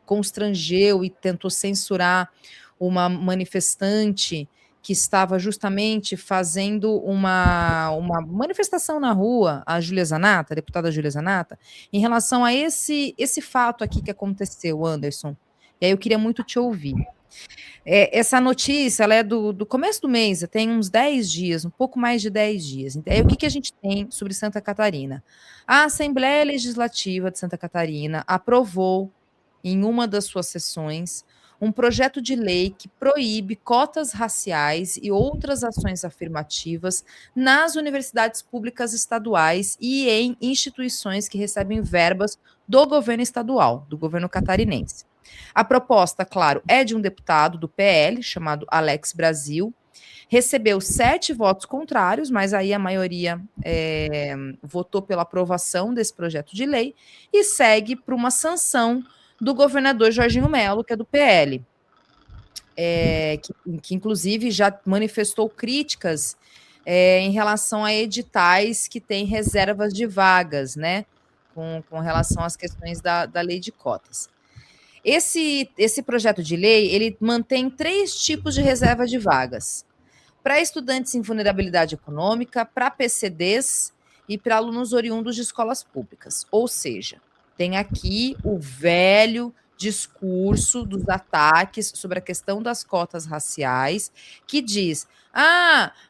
constrangeu e tentou censurar uma manifestante que estava justamente fazendo uma manifestação na rua, a Júlia Zanata, a deputada Júlia Zanata, em relação a esse fato aqui que aconteceu, Anderson. E aí eu queria muito te ouvir. Essa notícia, ela é do começo do mês, tem uns 10 dias, um pouco mais de 10 dias. Então, aí, o que a gente tem sobre Santa Catarina? A Assembleia Legislativa de Santa Catarina aprovou, em uma das suas sessões, um projeto de lei que proíbe cotas raciais e outras ações afirmativas nas universidades públicas estaduais e em instituições que recebem verbas do governo estadual, do governo catarinense. A proposta, claro, é de um deputado do PL, chamado Alex Brasil, recebeu 7 votos contrários, mas aí a maioria votou pela aprovação desse projeto de lei e segue para uma sanção do governador Jorginho Melo, que é do PL, que inclusive já manifestou críticas em relação a editais que têm reservas de vagas, né, com relação às questões da lei de cotas. Esse projeto de lei, ele mantém 3 tipos de reserva de vagas: para estudantes em vulnerabilidade econômica, para PCDs e para alunos oriundos de escolas públicas. Ou seja, tem aqui o velho discurso dos ataques sobre a questão das cotas raciais, que diz: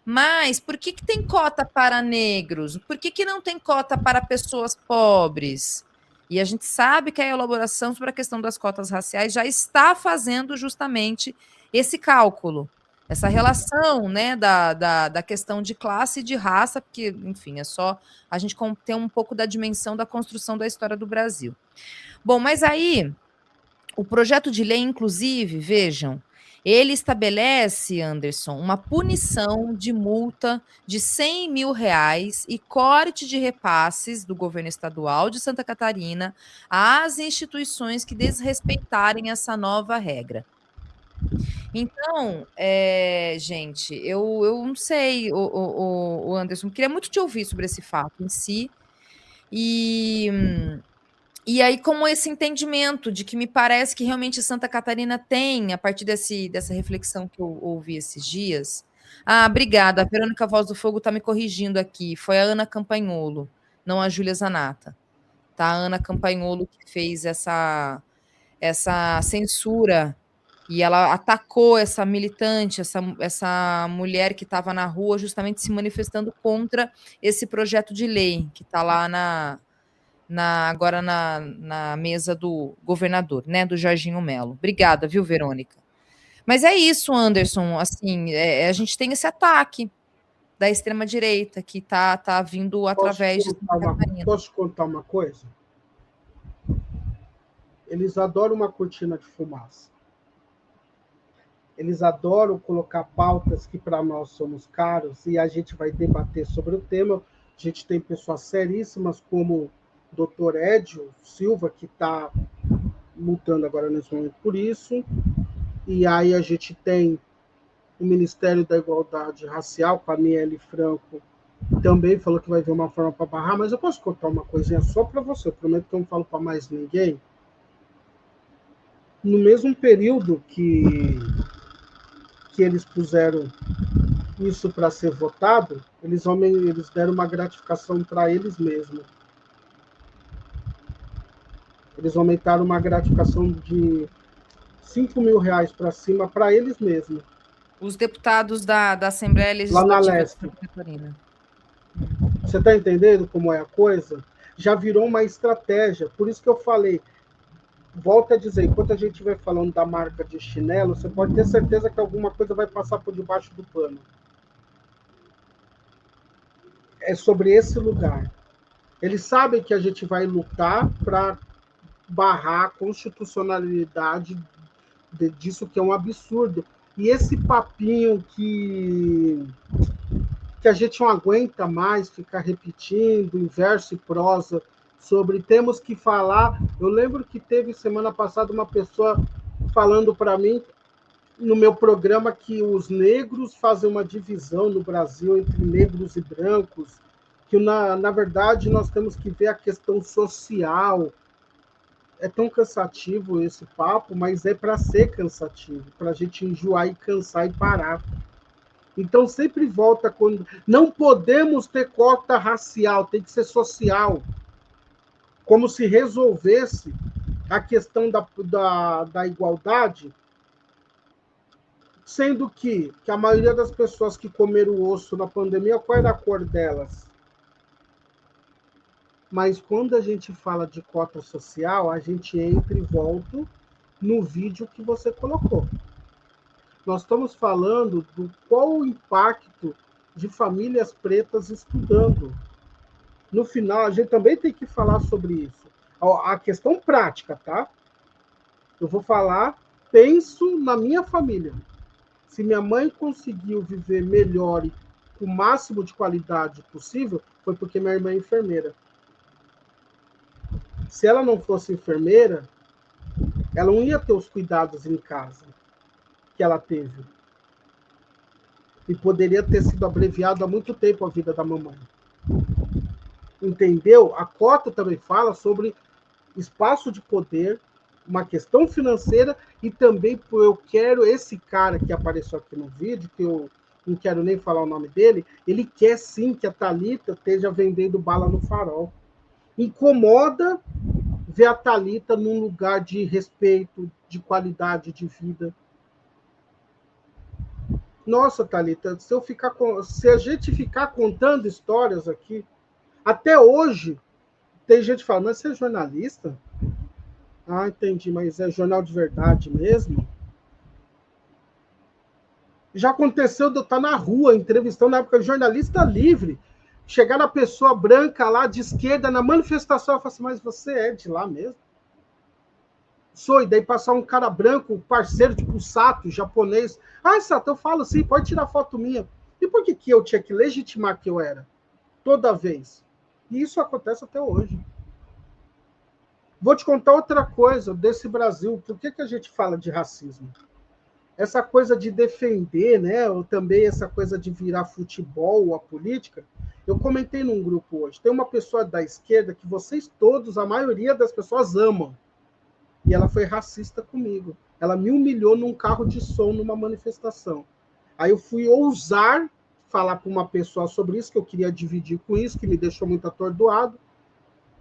mas por que tem cota para negros? Por que não tem cota para pessoas pobres? E a gente sabe que a elaboração sobre a questão das cotas raciais já está fazendo justamente esse cálculo, essa relação, né, da questão de classe e de raça, porque, enfim, é só a gente ter um pouco da dimensão da construção da história do Brasil. Bom, mas aí, o projeto de lei, inclusive, vejam, ele estabelece, Anderson, uma punição de multa de R$100 mil e corte de repasses do governo estadual de Santa Catarina às instituições que desrespeitarem essa nova regra. Então, gente, eu não sei, o Anderson, queria muito te ouvir sobre esse fato em si. E aí, como esse entendimento de que me parece que realmente Santa Catarina tem, a partir dessa reflexão que eu ouvi esses dias. Obrigada. A Verônica Voz do Fogo está me corrigindo aqui. Foi a Ana Campagnolo, não a Júlia Zanata. Tá? A Ana Campagnolo que fez essa censura e ela atacou essa militante, essa mulher que estava na rua justamente se manifestando contra esse projeto de lei que está lá agora na mesa do governador, né, do Jorginho Melo. Obrigada, viu, Verônica? Mas é isso, Anderson, assim, a gente tem esse ataque da extrema-direita que tá vindo através de Santa Catarina. Posso contar uma coisa? Eles adoram uma cortina de fumaça. Eles adoram colocar pautas que para nós somos caros e a gente vai debater sobre o tema. A gente tem pessoas seríssimas como o Dr. Edio Silva, que está lutando agora nesse momento por isso. E aí a gente tem o Ministério da Igualdade Racial, com a Miele Franco, também falou que vai ver uma forma para barrar, mas eu posso contar uma coisinha só para você, eu prometo que eu não falo para mais ninguém. No mesmo período que eles puseram isso para ser votado, eles deram uma gratificação para eles mesmos. Eles aumentaram uma gratificação de R$5.000 para cima para eles mesmos. Os deputados da Assembleia Legislativa de Santa Catarina. Você está entendendo como é a coisa? Já virou uma estratégia. Por isso que eu falei, volto a dizer, enquanto a gente estiver falando da marca de chinelo, você pode ter certeza que alguma coisa vai passar por debaixo do pano. É sobre esse lugar. Eles sabem que a gente vai lutar para barrar a constitucionalidade disso, que é um absurdo. E esse papinho que a gente não aguenta mais ficar repetindo em verso e prosa sobre temos que falar. Eu lembro que teve semana passada uma pessoa falando para mim no meu programa que os negros fazem uma divisão no Brasil entre negros e brancos, que na verdade nós temos que ver a questão social. É tão cansativo esse papo, mas é para ser cansativo, para a gente enjoar e cansar e parar. Então sempre volta quando não podemos ter cota racial, tem que ser social, como se resolvesse a questão da igualdade, sendo que a maioria das pessoas que comeram o osso na pandemia, qual era a cor delas? Mas quando a gente fala de cota social, a gente entra e volta no vídeo que você colocou. Nós estamos falando do qual o impacto de famílias pretas estudando. No final, a gente também tem que falar sobre isso. A questão prática, tá? Eu vou falar, penso na minha família. Se minha mãe conseguiu viver melhor e com o máximo de qualidade possível, foi porque minha irmã é enfermeira. Se ela não fosse enfermeira, ela não ia ter os cuidados em casa que ela teve. E poderia ter sido abreviado há muito tempo a vida da mamãe. Entendeu? A cota também fala sobre espaço de poder, uma questão financeira e também eu quero esse cara que apareceu aqui no vídeo, que eu não quero nem falar o nome dele, ele quer sim que a Thalita esteja vendendo bala no farol. Incomoda ver a Thalita num lugar de respeito, de qualidade de vida. Nossa, Thalita, se a gente ficar contando histórias aqui, até hoje, tem gente falando, mas você é jornalista? Ah, entendi, mas é jornal de verdade mesmo? Já aconteceu de eu estar na rua, entrevistando, na época, jornalista livre, chegar a pessoa branca lá, de esquerda, na manifestação, eu falo assim, mas você é de lá mesmo? Sou, e daí passar um cara branco, parceiro, tipo o Sato, japonês. Ah, Sato, eu falo sim, pode tirar foto minha. E por que eu tinha que legitimar que eu era? Toda vez. E isso acontece até hoje. Vou te contar outra coisa desse Brasil. Por que a gente fala de racismo? Essa coisa de defender, né? Ou também essa coisa de virar futebol, a política. Eu comentei num grupo hoje. Tem uma pessoa da esquerda que vocês todos, a maioria das pessoas amam. E ela foi racista comigo. Ela me humilhou num carro de som numa manifestação. Aí eu fui ousar falar para uma pessoa sobre isso, que eu queria dividir com isso, que me deixou muito atordoado.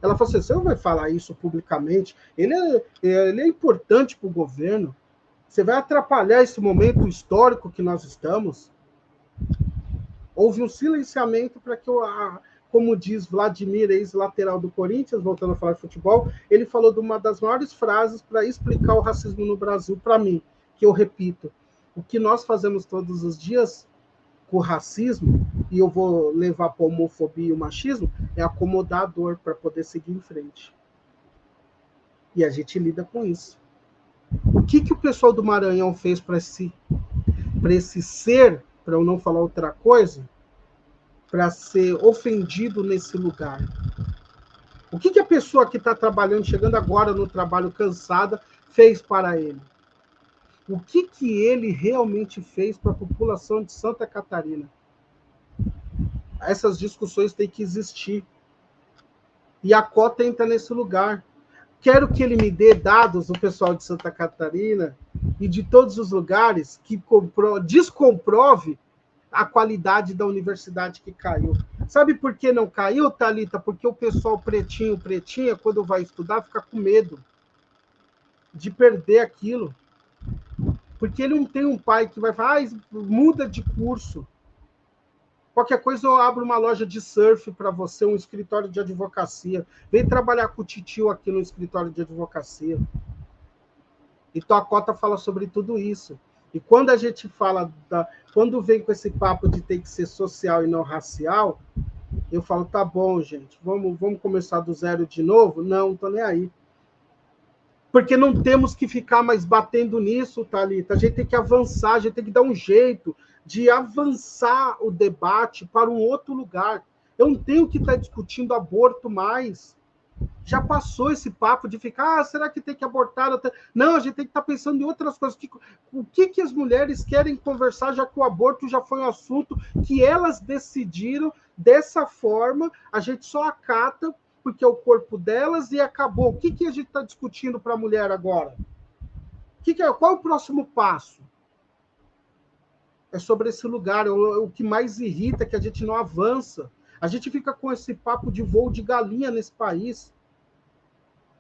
Ela falou assim, você não vai falar isso publicamente? Ele é importante para o governo. Você vai atrapalhar esse momento histórico que nós estamos? Houve um silenciamento para que eu... Como diz Vladimir, ex-lateral do Corinthians, voltando a falar de futebol, ele falou de uma das maiores frases para explicar o racismo no Brasil para mim, que eu repito. O que nós fazemos todos os dias com o racismo, e eu vou levar para a homofobia e o machismo, é acomodar a dor para poder seguir em frente. E a gente lida com isso. O que o pessoal do Maranhão fez para esse ser, para eu não falar outra coisa, para ser ofendido nesse lugar? O que a pessoa que está trabalhando, chegando agora no trabalho cansada, fez para ele? O que ele realmente fez para a população de Santa Catarina? essas discussões têm que existir. E a cota entra nesse lugar. Quero que ele me dê dados do pessoal de Santa Catarina e de todos os lugares que descomprove a qualidade da universidade que caiu. Sabe por que não caiu, Thalita? Porque o pessoal pretinha, quando vai estudar, fica com medo de perder aquilo. Porque ele não tem um pai que vai falar, muda de curso. Qualquer coisa eu abro uma loja de surf para você, um escritório de advocacia. Vem trabalhar com o titio aqui no escritório de advocacia. Então a cota fala sobre tudo isso. E quando a gente fala, quando vem com esse papo de ter que ser social e não racial, eu falo, tá bom, gente, vamos começar do zero de novo? Não tô nem aí. Porque não temos que ficar mais batendo nisso, Thalita. A gente tem que avançar, a gente tem que dar um jeito de avançar o debate para um outro lugar. Eu não tenho que estar discutindo aborto mais. Já passou esse papo de ficar, será que tem que abortar? Não, a gente tem que estar pensando em outras coisas. O que as mulheres querem conversar, já que o aborto já foi um assunto que elas decidiram dessa forma, a gente só acata porque é o corpo delas e acabou. O que a gente está discutindo para a mulher agora? Qual é o próximo passo? É sobre esse lugar. O que mais irrita é que a gente não avança. A gente fica com esse papo de voo de galinha nesse país.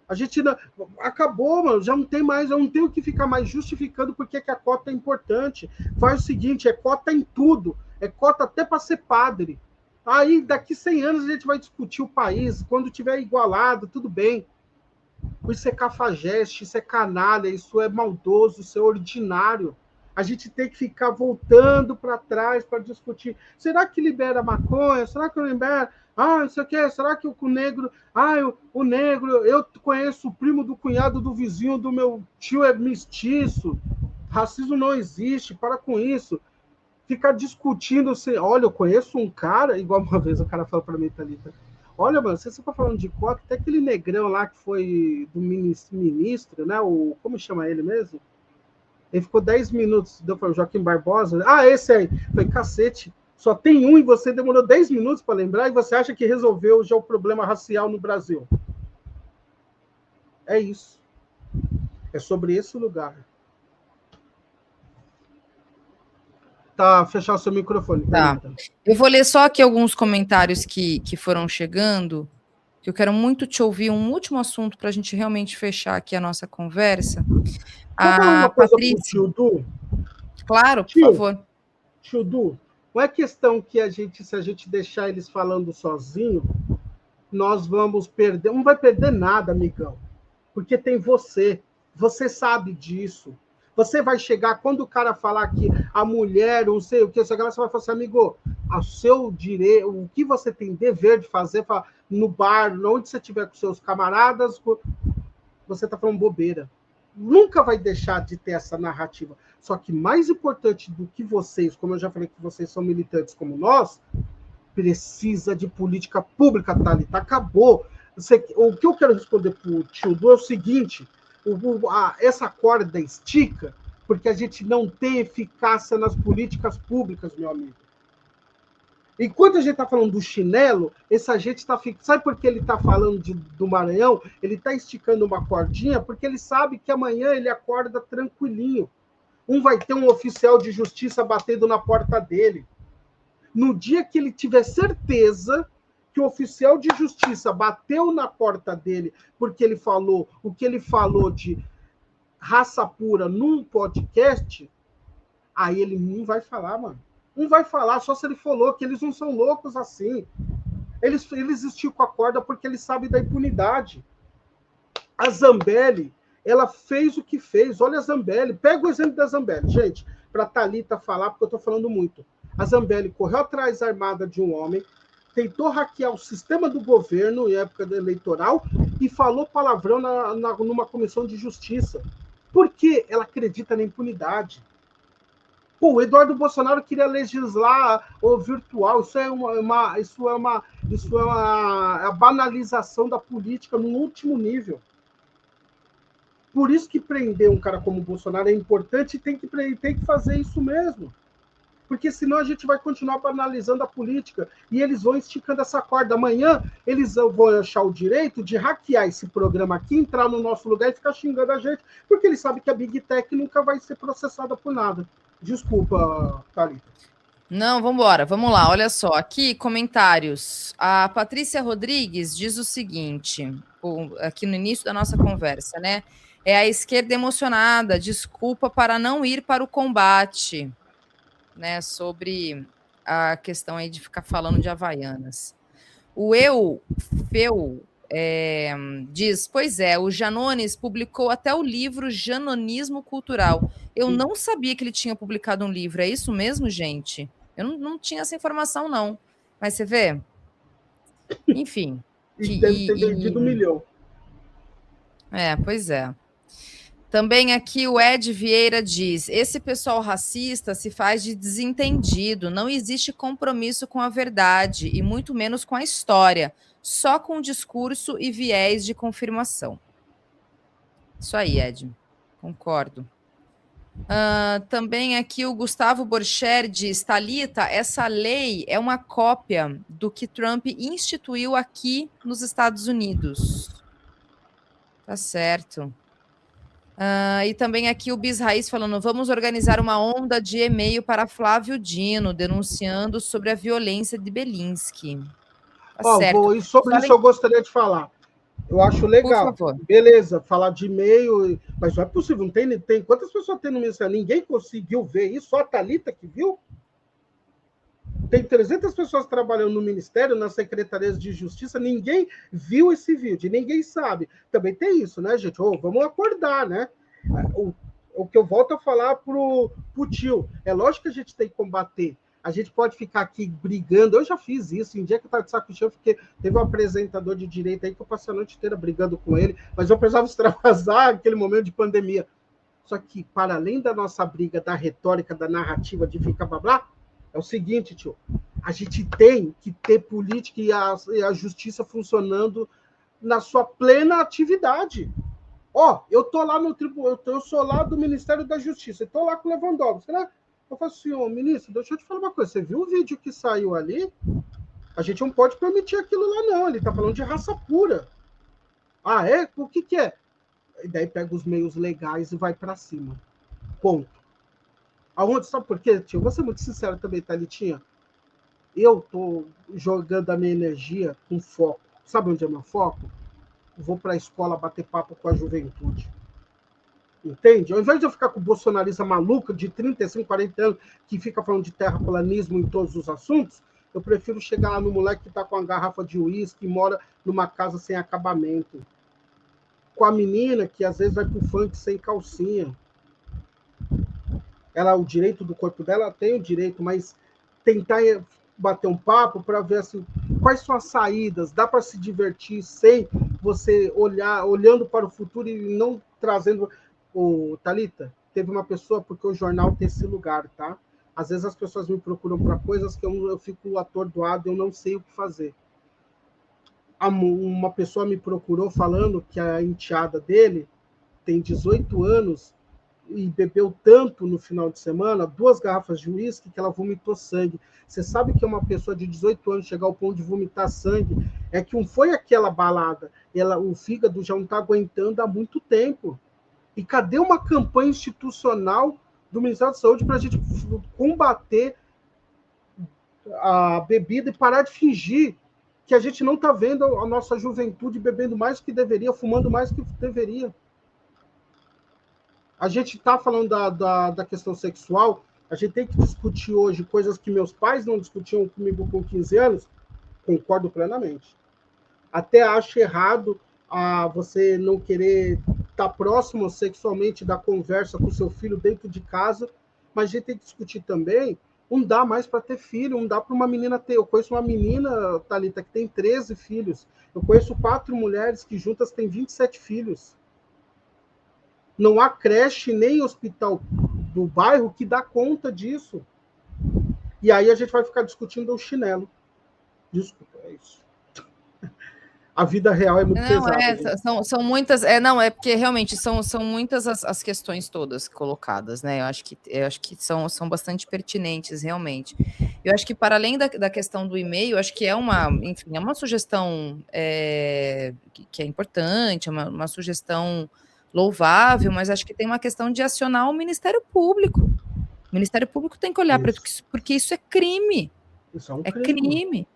A gente não... acabou, mano. Já não tem mais. Eu não tenho que ficar mais justificando porque que a cota é importante. Faz o seguinte, é cota em tudo. É cota até para ser padre. Aí, daqui 100 anos, a gente vai discutir o país. Quando tiver igualado, tudo bem. Isso é cafajeste, isso é canalha, isso é maldoso, isso é ordinário. A gente tem que ficar voltando para trás para discutir. Será que libera maconha? Será que não libera? Isso aqui, será que o negro... o negro, eu conheço o primo do cunhado do vizinho do meu tio é mestiço. Racismo não existe, para com isso. Ficar discutindo assim, olha, eu conheço um cara, igual uma vez o cara falou para mim, Thalita, olha, mano, você está falando de cota, até aquele negrão lá que foi do ministro, né? Como chama ele mesmo? Ele ficou 10 minutos, deu para o Joaquim Barbosa. Esse aí. Falei, cacete, só tem um e você demorou 10 minutos para lembrar e você acha que resolveu já o problema racial no Brasil. É isso. É sobre esse lugar. Tá, fechar o seu microfone. Tá. Eu vou ler só aqui alguns comentários que foram chegando, que eu quero muito te ouvir, um último assunto para a gente realmente fechar aqui a nossa conversa. A Patrícia... Tio Du? Claro, por favor. Tio Du, não é questão que se a gente deixar eles falando sozinho, nós vamos perder. Não vai perder nada, amigão. Porque tem você. Você sabe disso. Você vai chegar, quando o cara falar que a mulher, não sei o que, você vai falar assim, amigo, o seu direito, o que você tem dever de fazer no bar, onde você estiver com seus camaradas, você está falando bobeira. Nunca vai deixar de ter essa narrativa. Só que mais importante do que vocês, como eu já falei que vocês são militantes como nós, precisa de política pública, Thalita. Acabou. O que eu quero responder para o tio Du é o seguinte, essa corda estica porque a gente não tem eficácia nas políticas públicas, meu amigo. Enquanto a gente está falando do chinelo, esse agente está... Sabe por que ele está falando do Maranhão? Ele está esticando uma cordinha porque ele sabe que amanhã ele acorda tranquilinho. Vai ter um oficial de justiça batendo na porta dele. No dia que ele tiver certeza que o oficial de justiça bateu na porta dele porque ele falou o que ele falou de raça pura num podcast, aí ele não vai falar, mano. Não vai falar, só se ele for louco, que eles não são loucos assim. Eles esticam a corda porque eles sabem da impunidade. A Zambelli, ela fez o que fez. Olha a Zambelli. Pega o exemplo da Zambelli, gente, para a Thalita falar, porque eu estou falando muito. A Zambelli correu atrás armada de um homem, tentou hackear o sistema do governo em época eleitoral e falou palavrão numa comissão de justiça. Porque ela acredita na impunidade. Pô, o Eduardo Bolsonaro queria legislar o virtual. Isso é a banalização da política no último nível. Por isso que prender um cara como o Bolsonaro é importante e tem que fazer isso mesmo. porque senão a gente vai continuar banalizando a política e eles vão esticando essa corda. Amanhã eles vão achar o direito de hackear esse programa aqui, entrar no nosso lugar e ficar xingando a gente, porque eles sabem que a Big Tech nunca vai ser processada por nada. Desculpa, Thalita. Não, vamos embora. Vamos lá, olha só. Aqui, comentários. A Patrícia Rodrigues diz o seguinte, aqui no início da nossa conversa, né? É a esquerda emocionada, desculpa para não ir para o combate, né? Sobre a questão aí de ficar falando de Havaianas. O Feu diz, pois é, o Janones publicou até o livro Janonismo Cultural. Eu não sabia que ele tinha publicado um livro, é isso mesmo, gente? Eu não tinha essa informação, não. Mas você vê? Enfim. E deve ter vendido 1 milhão. Pois é. Também aqui o Ed Vieira diz, esse pessoal racista se faz de desentendido, não existe compromisso com a verdade e muito menos com a história, só com discurso e viés de confirmação. Isso aí, Ed. Concordo. Também aqui o Gustavo Borcher diz, Thalita, essa lei é uma cópia do que Trump instituiu aqui nos Estados Unidos. Tá certo. E também aqui o Bis Raiz falando, vamos organizar uma onda de e-mail para Flávio Dino, denunciando sobre a violência de Belensky. Tá certo. E sobre isso eu gostaria de falar. Eu acho legal. Por favor. Beleza, falar de e-mail, mas não é possível, não tem quantas pessoas tem no Ministério? Ninguém conseguiu ver isso, só a Thalita que viu? Tem 300 pessoas trabalhando no Ministério, nas secretarias de Justiça, ninguém viu esse vídeo, ninguém sabe. Também tem isso, né, gente? Vamos acordar, né? O que eu volto a falar pro tio, é lógico que a gente tem que combater. A gente pode ficar aqui brigando. Eu já fiz isso. Em dia que eu estava de saco cheio, teve um apresentador de direito aí que eu passei a noite inteira brigando com ele, mas eu precisava extravasar aquele momento de pandemia. Só que, para além da nossa briga, da retórica, da narrativa, de ficar blá blá, é o seguinte, tio. A gente tem que ter política e a justiça funcionando na sua plena atividade. Eu tô lá no tribunal, eu sou lá do Ministério da Justiça, eu tô lá com o Lewandowski, né? Eu falo assim, ministro, deixa eu te falar uma coisa. Você viu o vídeo que saiu ali? A gente não pode permitir aquilo lá, não. Ele está falando de raça pura. Ah, é? O que é? E daí pega os meios legais e vai para cima. Ponto. Aonde? Sabe por quê, tio? Vou ser muito sincero também, Thalitinha. Eu tô jogando a minha energia com foco. Sabe onde é meu foco? Vou para a escola bater papo com a juventude. Entende? Ao invés de eu ficar com o bolsonarista maluco de 35, 40 anos, que fica falando de terraplanismo em todos os assuntos, eu prefiro chegar lá no moleque que está com uma garrafa de uísque e mora numa casa sem acabamento. Com a menina que às vezes vai pro funk sem calcinha. O direito do corpo dela tem o direito, mas tentar bater um papo para ver assim, quais são as saídas, dá para se divertir sem você olhando para o futuro e não trazendo... Thalita, teve uma pessoa, porque o jornal tem esse lugar, tá? Às vezes as pessoas me procuram para coisas que eu fico atordoado, eu não sei o que fazer. Uma pessoa me procurou falando que a enteada dele tem 18 anos e bebeu tanto no final de semana, 2 garrafas de uísque, que ela vomitou sangue. Você sabe que uma pessoa de 18 anos chegar ao ponto de vomitar sangue, é que não foi aquela balada, o fígado já não está aguentando há muito tempo. E cadê uma campanha institucional do Ministério da Saúde para a gente combater a bebida e parar de fingir que a gente não está vendo a nossa juventude bebendo mais do que deveria, fumando mais do que deveria? A gente está falando da questão sexual, a gente tem que discutir hoje coisas que meus pais não discutiam comigo com 15 anos, concordo plenamente. Até acho errado você não querer estar próximo sexualmente da conversa com seu filho dentro de casa, mas a gente tem que discutir também, não dá mais para ter filho, não dá para uma menina ter. Eu conheço uma menina, Thalita, que tem 13 filhos. Eu conheço 4 mulheres que juntas têm 27 filhos. Não há creche nem hospital do bairro que dá conta disso. E aí a gente vai ficar discutindo o chinelo. Desculpa, é isso. a vida real é muito pesada. São muitas, não, é porque realmente são muitas as questões todas colocadas, né? Eu acho que são bastante pertinentes, realmente. Eu acho que, para além da questão do e-mail, acho que é uma sugestão que é importante, é uma sugestão louvável, mas acho que tem uma questão de acionar o Ministério Público. O Ministério Público tem que olhar para isso, porque isso é crime. Isso é um crime.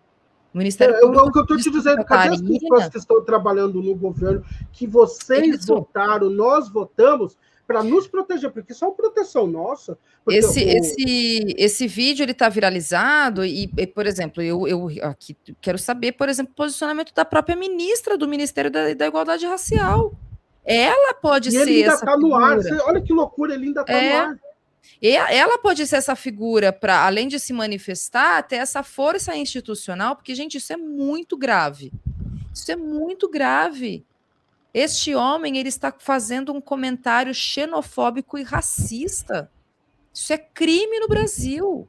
O É Ministério Público. o que eu estou te dizendo, cadê as pessoas que estão trabalhando no governo, que vocês votaram, nós votamos, para nos proteger, porque isso é uma proteção nossa. Esse vídeo ele está viralizado e, por exemplo, eu aqui quero saber, por exemplo, o posicionamento da própria ministra do Ministério da Igualdade Racial. Ela pode ser ele ainda essa está no ar. figura. Olha que loucura, ele ainda está no ar. Ela pode ser essa figura para, além de se manifestar, ter essa força institucional, porque, gente, isso é muito grave. Isso é muito grave. Este homem, ele está fazendo um comentário xenofóbico e racista. Isso é crime no Brasil.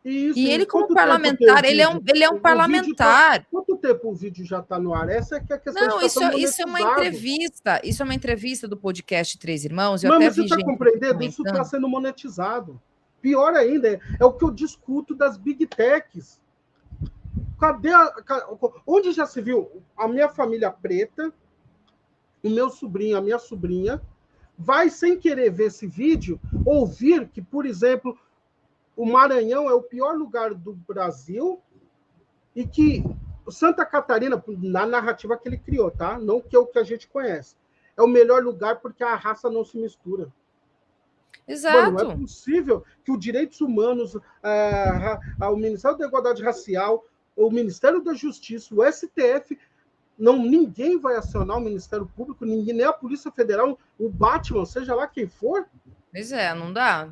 E ele, como parlamentar, ele é um parlamentar. Quanto tempo o vídeo já está no ar? Essa é que é a questão. Não, isso é uma entrevista. Isso é uma entrevista do podcast Três Irmãos. Mas você está compreendendo? Isso está sendo monetizado. Pior ainda, é o que eu discuto das Big Techs. Onde já se viu a minha família preta, o meu sobrinho, a minha sobrinha, vai sem querer ver esse vídeo, ouvir que, por exemplo, o Maranhão é o pior lugar do Brasil e que Santa Catarina, na narrativa que ele criou, tá? Não que é o que a gente conhece, é o melhor lugar porque a raça não se mistura. Exato. Mano, não é possível que os direitos humanos, o Ministério da Igualdade Racial, o Ministério da Justiça, o STF, ninguém vai acionar o Ministério Público, ninguém, nem a Polícia Federal, o Batman, seja lá quem for. Pois é, não dá.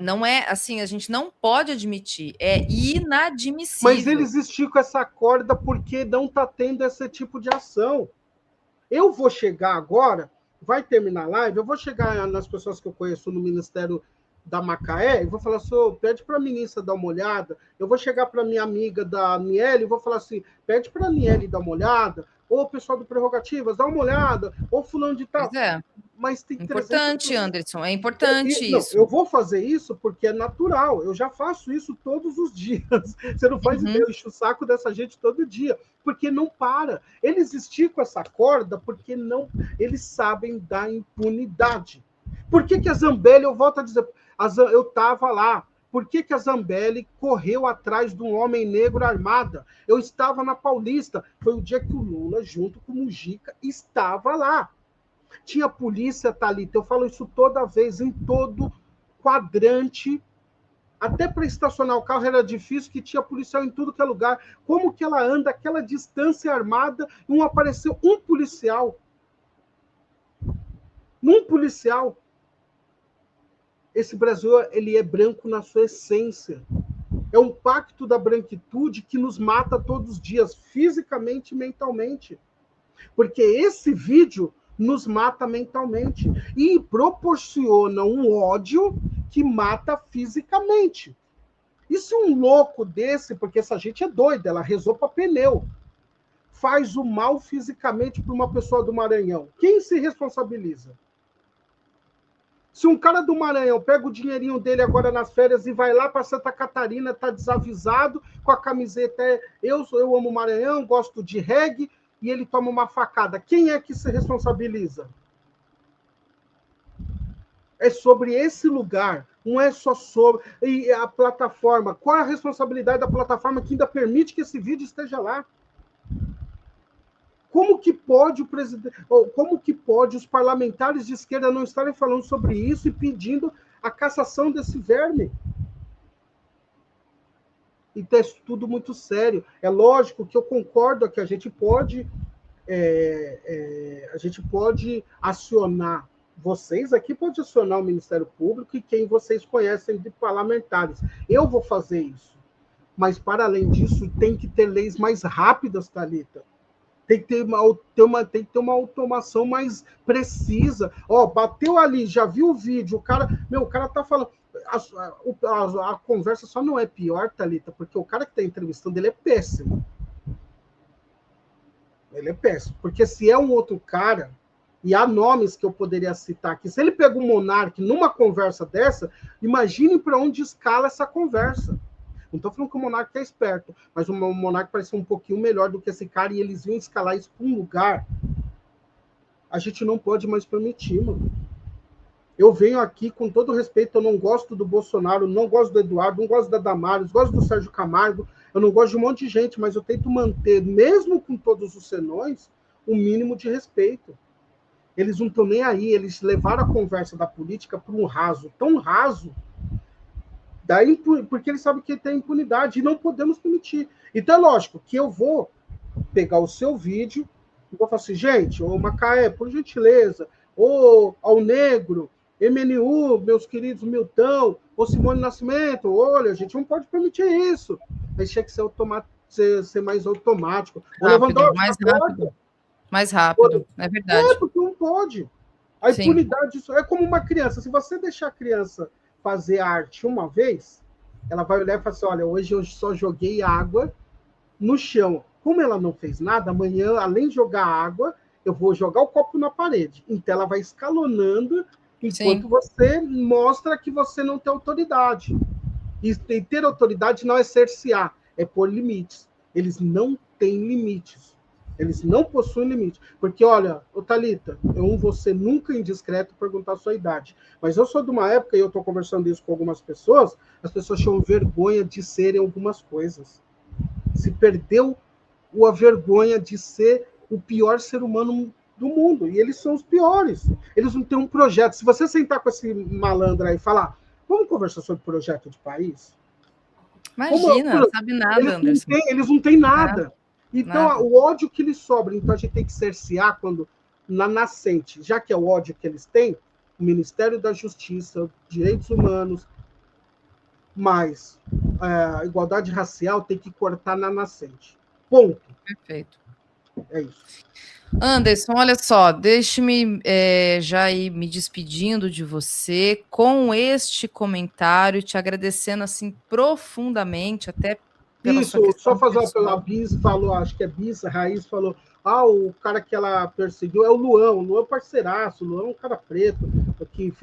Não é assim, a gente não pode admitir. É inadmissível. Mas eles esticam essa corda porque não está tendo esse tipo de ação. Eu vou chegar agora, vai terminar a live, eu vou chegar nas pessoas que eu conheço no Ministério da Macaé e vou falar assim, pede para a ministra dar uma olhada. Eu vou chegar para minha amiga da Aniele e vou falar assim, pede para a Aniele dar uma olhada, ou o pessoal do Prerrogativas, dá uma olhada, ou fulano de tal. Pois é. Mas tem importante, Anderson, é importante isso. Eu vou fazer isso porque é natural, eu já faço isso todos os dias. Você não faz ideia, eu encho o saco dessa gente todo dia, porque não para. Eles esticam essa corda porque eles sabem da impunidade. Por que a Zambelli, eu volto a dizer, eu estava lá, por que a Zambelli correu atrás de um homem negro armada? Eu estava na Paulista, foi o dia que o Lula, junto com o Mujica, estava lá. Tinha polícia, Thalita, eu falo isso toda vez, em todo quadrante, até para estacionar o carro era difícil, que tinha policial em tudo que é lugar. Como que ela anda aquela distância armada, não apareceu um policial? Um policial. Esse Brasil, ele é branco na sua essência. É um pacto da branquitude que nos mata todos os dias, fisicamente e mentalmente. Porque esse vídeo nos mata mentalmente e proporciona um ódio que mata fisicamente. E se um louco desse, porque essa gente é doida, ela rezou para pneu, faz o mal fisicamente para uma pessoa do Maranhão, quem se responsabiliza? Se um cara do Maranhão pega o dinheirinho dele agora nas férias e vai lá para Santa Catarina, tá desavisado, com a camiseta, eu amo o Maranhão, gosto de reggae, e ele toma uma facada, quem é que se responsabiliza? É sobre esse lugar, não é só sobre a plataforma. Qual é a responsabilidade da plataforma que ainda permite que esse vídeo esteja lá? Como que pode os parlamentares de esquerda não estarem falando sobre isso e pedindo a cassação desse verme? Então é tudo muito sério. É lógico que eu concordo que a gente pode acionar, vocês aqui podem acionar o Ministério Público e quem vocês conhecem de parlamentares. Eu vou fazer isso. Mas, para além disso, tem que ter leis mais rápidas, Thalita. Tem que ter uma automação mais precisa. Bateu ali, já viu o vídeo, o cara tá falando. A conversa só não é pior, Thalita, porque o cara que está entrevistando ele é péssimo. Ele é péssimo. Porque se é um outro cara, e há nomes que eu poderia citar aqui, se ele pega um monarca numa conversa dessa, imagine para onde escala essa conversa. Não estou falando que o monarca é esperto, mas o monarca parece um pouquinho melhor do que esse cara, e eles iam escalar isso para um lugar. A gente não pode mais permitir, mano. Eu venho aqui, com todo respeito, eu não gosto do Bolsonaro, não gosto do Eduardo, não gosto da Damares, gosto do Sérgio Camargo, eu não gosto de um monte de gente, mas eu tento manter, mesmo com todos os senões, um mínimo de respeito. Eles não estão nem aí, eles levaram a conversa da política para um raso, tão raso, daí, porque eles sabem que tem impunidade, e não podemos permitir. Então é lógico que eu vou pegar o seu vídeo e vou falar assim, gente, ô Macaé, por gentileza, ô ao Negro, MNU, meus queridos Milton, ou Simone Nascimento, olha, a gente não pode permitir isso. Aí tinha que ser mais automático. Rápido, mais rápido, é verdade. Porque não pode. A impunidade, isso é como uma criança. Se você deixar a criança fazer arte uma vez, ela vai olhar e falar assim, olha, hoje eu só joguei água no chão. Como ela não fez nada, amanhã, além de jogar água, eu vou jogar o copo na parede. Então ela vai escalonando enquanto você mostra que você não tem autoridade. E ter autoridade não é cercear, é pôr limites. Eles não têm limites. Eles não possuem limite. Porque, olha, Thalita, eu não vou ser nunca indiscreto perguntar a sua idade. Mas eu sou de uma época, e eu estou conversando isso com algumas pessoas, as pessoas tinham vergonha de serem algumas coisas. Se perdeu a vergonha de ser o pior ser humano do mundo. E eles são os piores. Eles não têm um projeto. Se você sentar com esse malandro aí e falar, vamos conversar sobre projeto de país? Imagina, não sabe nada, Anderson. Eles não têm nada. Então, o ódio que lhes sobra, então a gente tem que cercear quando, na nascente, já que é o ódio que eles têm, o Ministério da Justiça, Direitos Humanos, mas a igualdade racial tem que cortar na nascente. Ponto. Perfeito. É isso. Anderson, olha só, deixe-me já ir me despedindo de você com este comentário, te agradecendo assim profundamente, até pela isso, sua questão só fazer pessoal. a Bis falou, acho que é Bis, a Raiz falou, o cara que ela perseguiu é o Luan é parceiraço, o Luan é um cara preto, que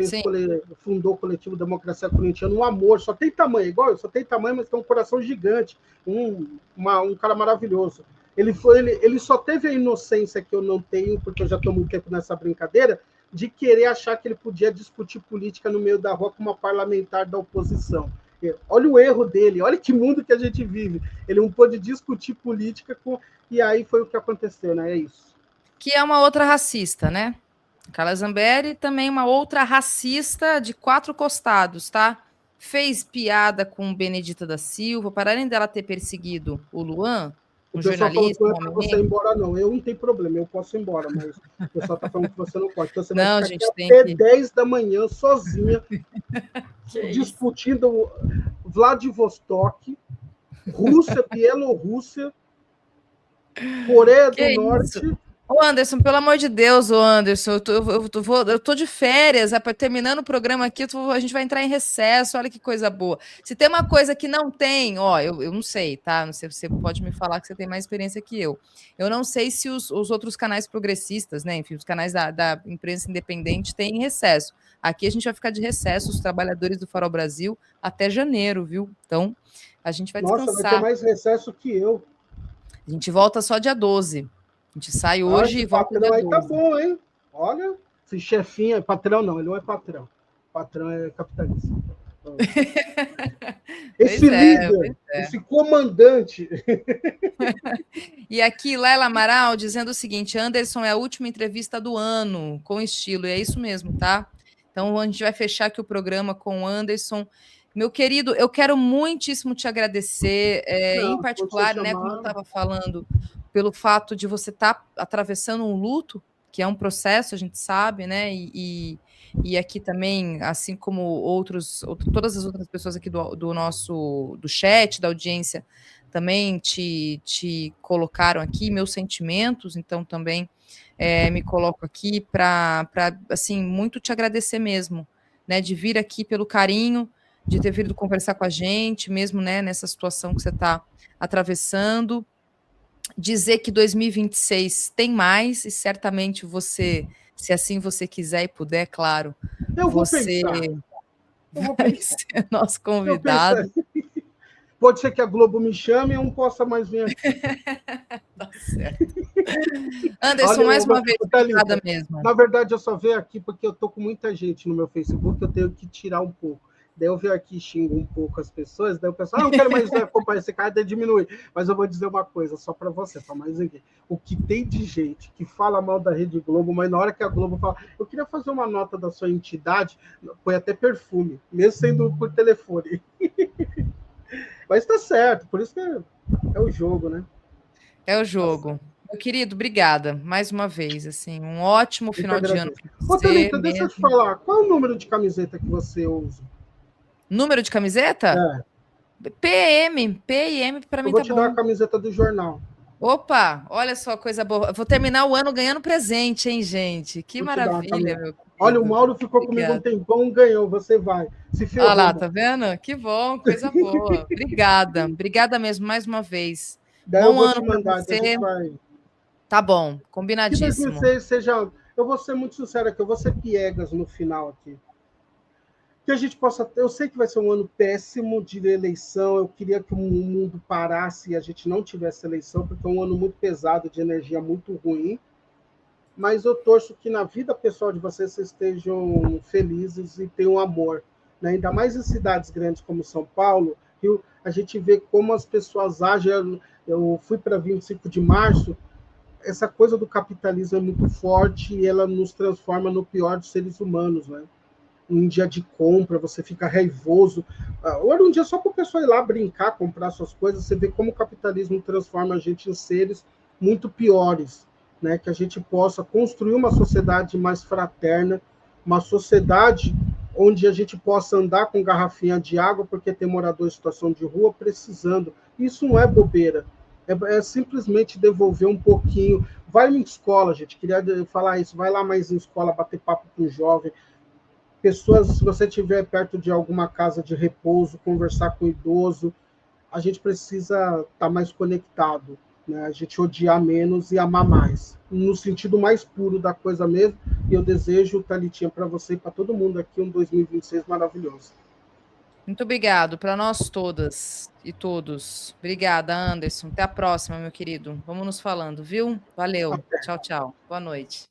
fundou o coletivo Democracia Corintiana, um amor, só tem tamanho, igual eu, só tem tamanho, mas tem um coração gigante, um cara maravilhoso. Ele só teve a inocência que eu não tenho, porque eu já estou muito tempo nessa brincadeira, de querer achar que ele podia discutir política no meio da rua com uma parlamentar da oposição. Olha o erro dele, olha que mundo que a gente vive. Ele não pôde discutir política e aí foi o que aconteceu, né? É isso. Que é uma outra racista, né? Carla Zambelli também uma outra racista de 4 costados, tá? Fez piada com Benedita da Silva, para além dela ter perseguido o Luan, o pessoal falou que não é para você ir embora, não. Eu não tenho problema, eu posso ir embora, mas o pessoal está falando que você não pode. Então você vai ficar até 10 da manhã, sozinha, discutindo Vladivostok, Rússia, Bielorrússia, Coreia do Norte. Ô Anderson, pelo amor de Deus, Anderson, eu tô de férias, terminando o programa aqui, a gente vai entrar em recesso, olha que coisa boa. Se tem uma coisa que não tem, eu não sei, tá? Não sei, você pode me falar que você tem mais experiência que eu. Eu não sei se os outros canais progressistas, né, enfim, os canais da imprensa independente têm recesso. Aqui a gente vai ficar de recesso, os trabalhadores do Farol Brasil, até janeiro, viu? Então, a gente vai descansar. Nossa, vai ter mais recesso que eu. A gente volta só dia 12. A gente sai hoje e volta dia 12. Aí tá bom, hein? Olha, esse chefinho é patrão, não, ele não é patrão. Patrão é capitalista. Esse líder, esse comandante. E aqui, Laila Amaral dizendo o seguinte, Anderson é a última entrevista do ano, com estilo, e é isso mesmo, tá? Então, a gente vai fechar aqui o programa com o Anderson. Meu querido, eu quero muitíssimo te agradecer, em particular, né, como eu estava falando, pelo fato de você estar atravessando um luto, que é um processo, a gente sabe, né, e aqui também, assim como todas as outras pessoas aqui do chat, da audiência, também te colocaram aqui meus sentimentos, então também me coloco aqui para assim, muito te agradecer mesmo, né, de vir aqui pelo carinho, de ter vindo conversar com a gente, mesmo, né, nessa situação que você está atravessando. dizer que 2026 tem mais, e certamente você, se assim você quiser e puder, claro, Eu vou você pensar. vai ser nosso Eu convidado. pensei. Pode ser que a Globo me chame e eu não possa mais vir aqui. Tá certo. Anderson, Olha, mais uma vez, Thalita, obrigada mesmo. na verdade, eu só venho aqui porque eu tô com muita gente no meu Facebook, eu tenho que tirar um pouco. Daí eu venho aqui e xingo um pouco as pessoas, daí o pessoal, não quero mais acompanhar esse cara, daí diminui. Mas eu vou dizer uma coisa, só para você, para mais ninguém. O que tem de gente que fala mal da Rede Globo, mas na hora que a Globo fala, eu queria fazer uma nota da sua entidade, põe até perfume, mesmo sendo por telefone. Mas tá certo, por isso que é o jogo, né? É o jogo. Meu querido, obrigada mais uma vez. Assim, um ótimo Eu que final de ano agradeço. para Ô, você Thalita, deixa eu te mesmo. falar, qual é o número de camiseta que você usa? Número de camiseta? É, PM para eu mim vou tá te dar a bom. camiseta do jornal. Opa, olha só, coisa boa. Vou terminar o ano ganhando presente, hein, gente? Que Vou te dar uma maravilha, camiseta. meu Olha, o querido. Mauro ficou comigo um Obrigada. tempão, ganhou, você vai. Se Olha ferrou, lá, mano. tá vendo? Que bom, coisa boa. Obrigada, obrigada mesmo, mais uma vez. Daí eu Bom vou te ano para mandar, daí a gente você. vai. Tá bom, Que combinadíssimo. 2006 seja. Eu vou ser muito sincero aqui, eu vou ser piegas no final aqui. Que a gente possa. Eu sei que vai ser um ano péssimo de eleição. Eu queria que o mundo parasse e a gente não tivesse eleição, porque é um ano muito pesado, de energia muito ruim. Mas eu torço que na vida pessoal de vocês estejam felizes e tenham amor. Né? Ainda mais em cidades grandes como São Paulo, Rio, a gente vê como as pessoas agem. Eu fui para 25 de março, essa coisa do capitalismo é muito forte e ela nos transforma no pior dos seres humanos. Né? Um dia de compra, você fica raivoso. Ou era um dia só para o pessoal ir lá brincar, comprar suas coisas, você vê como o capitalismo transforma a gente em seres muito piores, né? Que a gente possa construir uma sociedade mais fraterna, uma sociedade onde a gente possa andar com garrafinha de água, porque tem morador em situação de rua precisando. Isso não é bobeira, é simplesmente devolver um pouquinho. Vai em escola, gente, queria falar isso, vai lá mais em escola, bater papo com o jovem, pessoas, se você estiver perto de alguma casa de repouso, conversar com o idoso, a gente precisa estar mais conectado, né? A gente odiar menos e amar mais, no sentido mais puro da coisa mesmo. E eu desejo, Thalitinha, para você e para todo mundo aqui um 2026 maravilhoso. Muito obrigado para nós todas e todos. Obrigada, Anderson. Até a próxima, meu querido. Vamos nos falando, viu? Valeu. Tchau, tchau. Boa noite.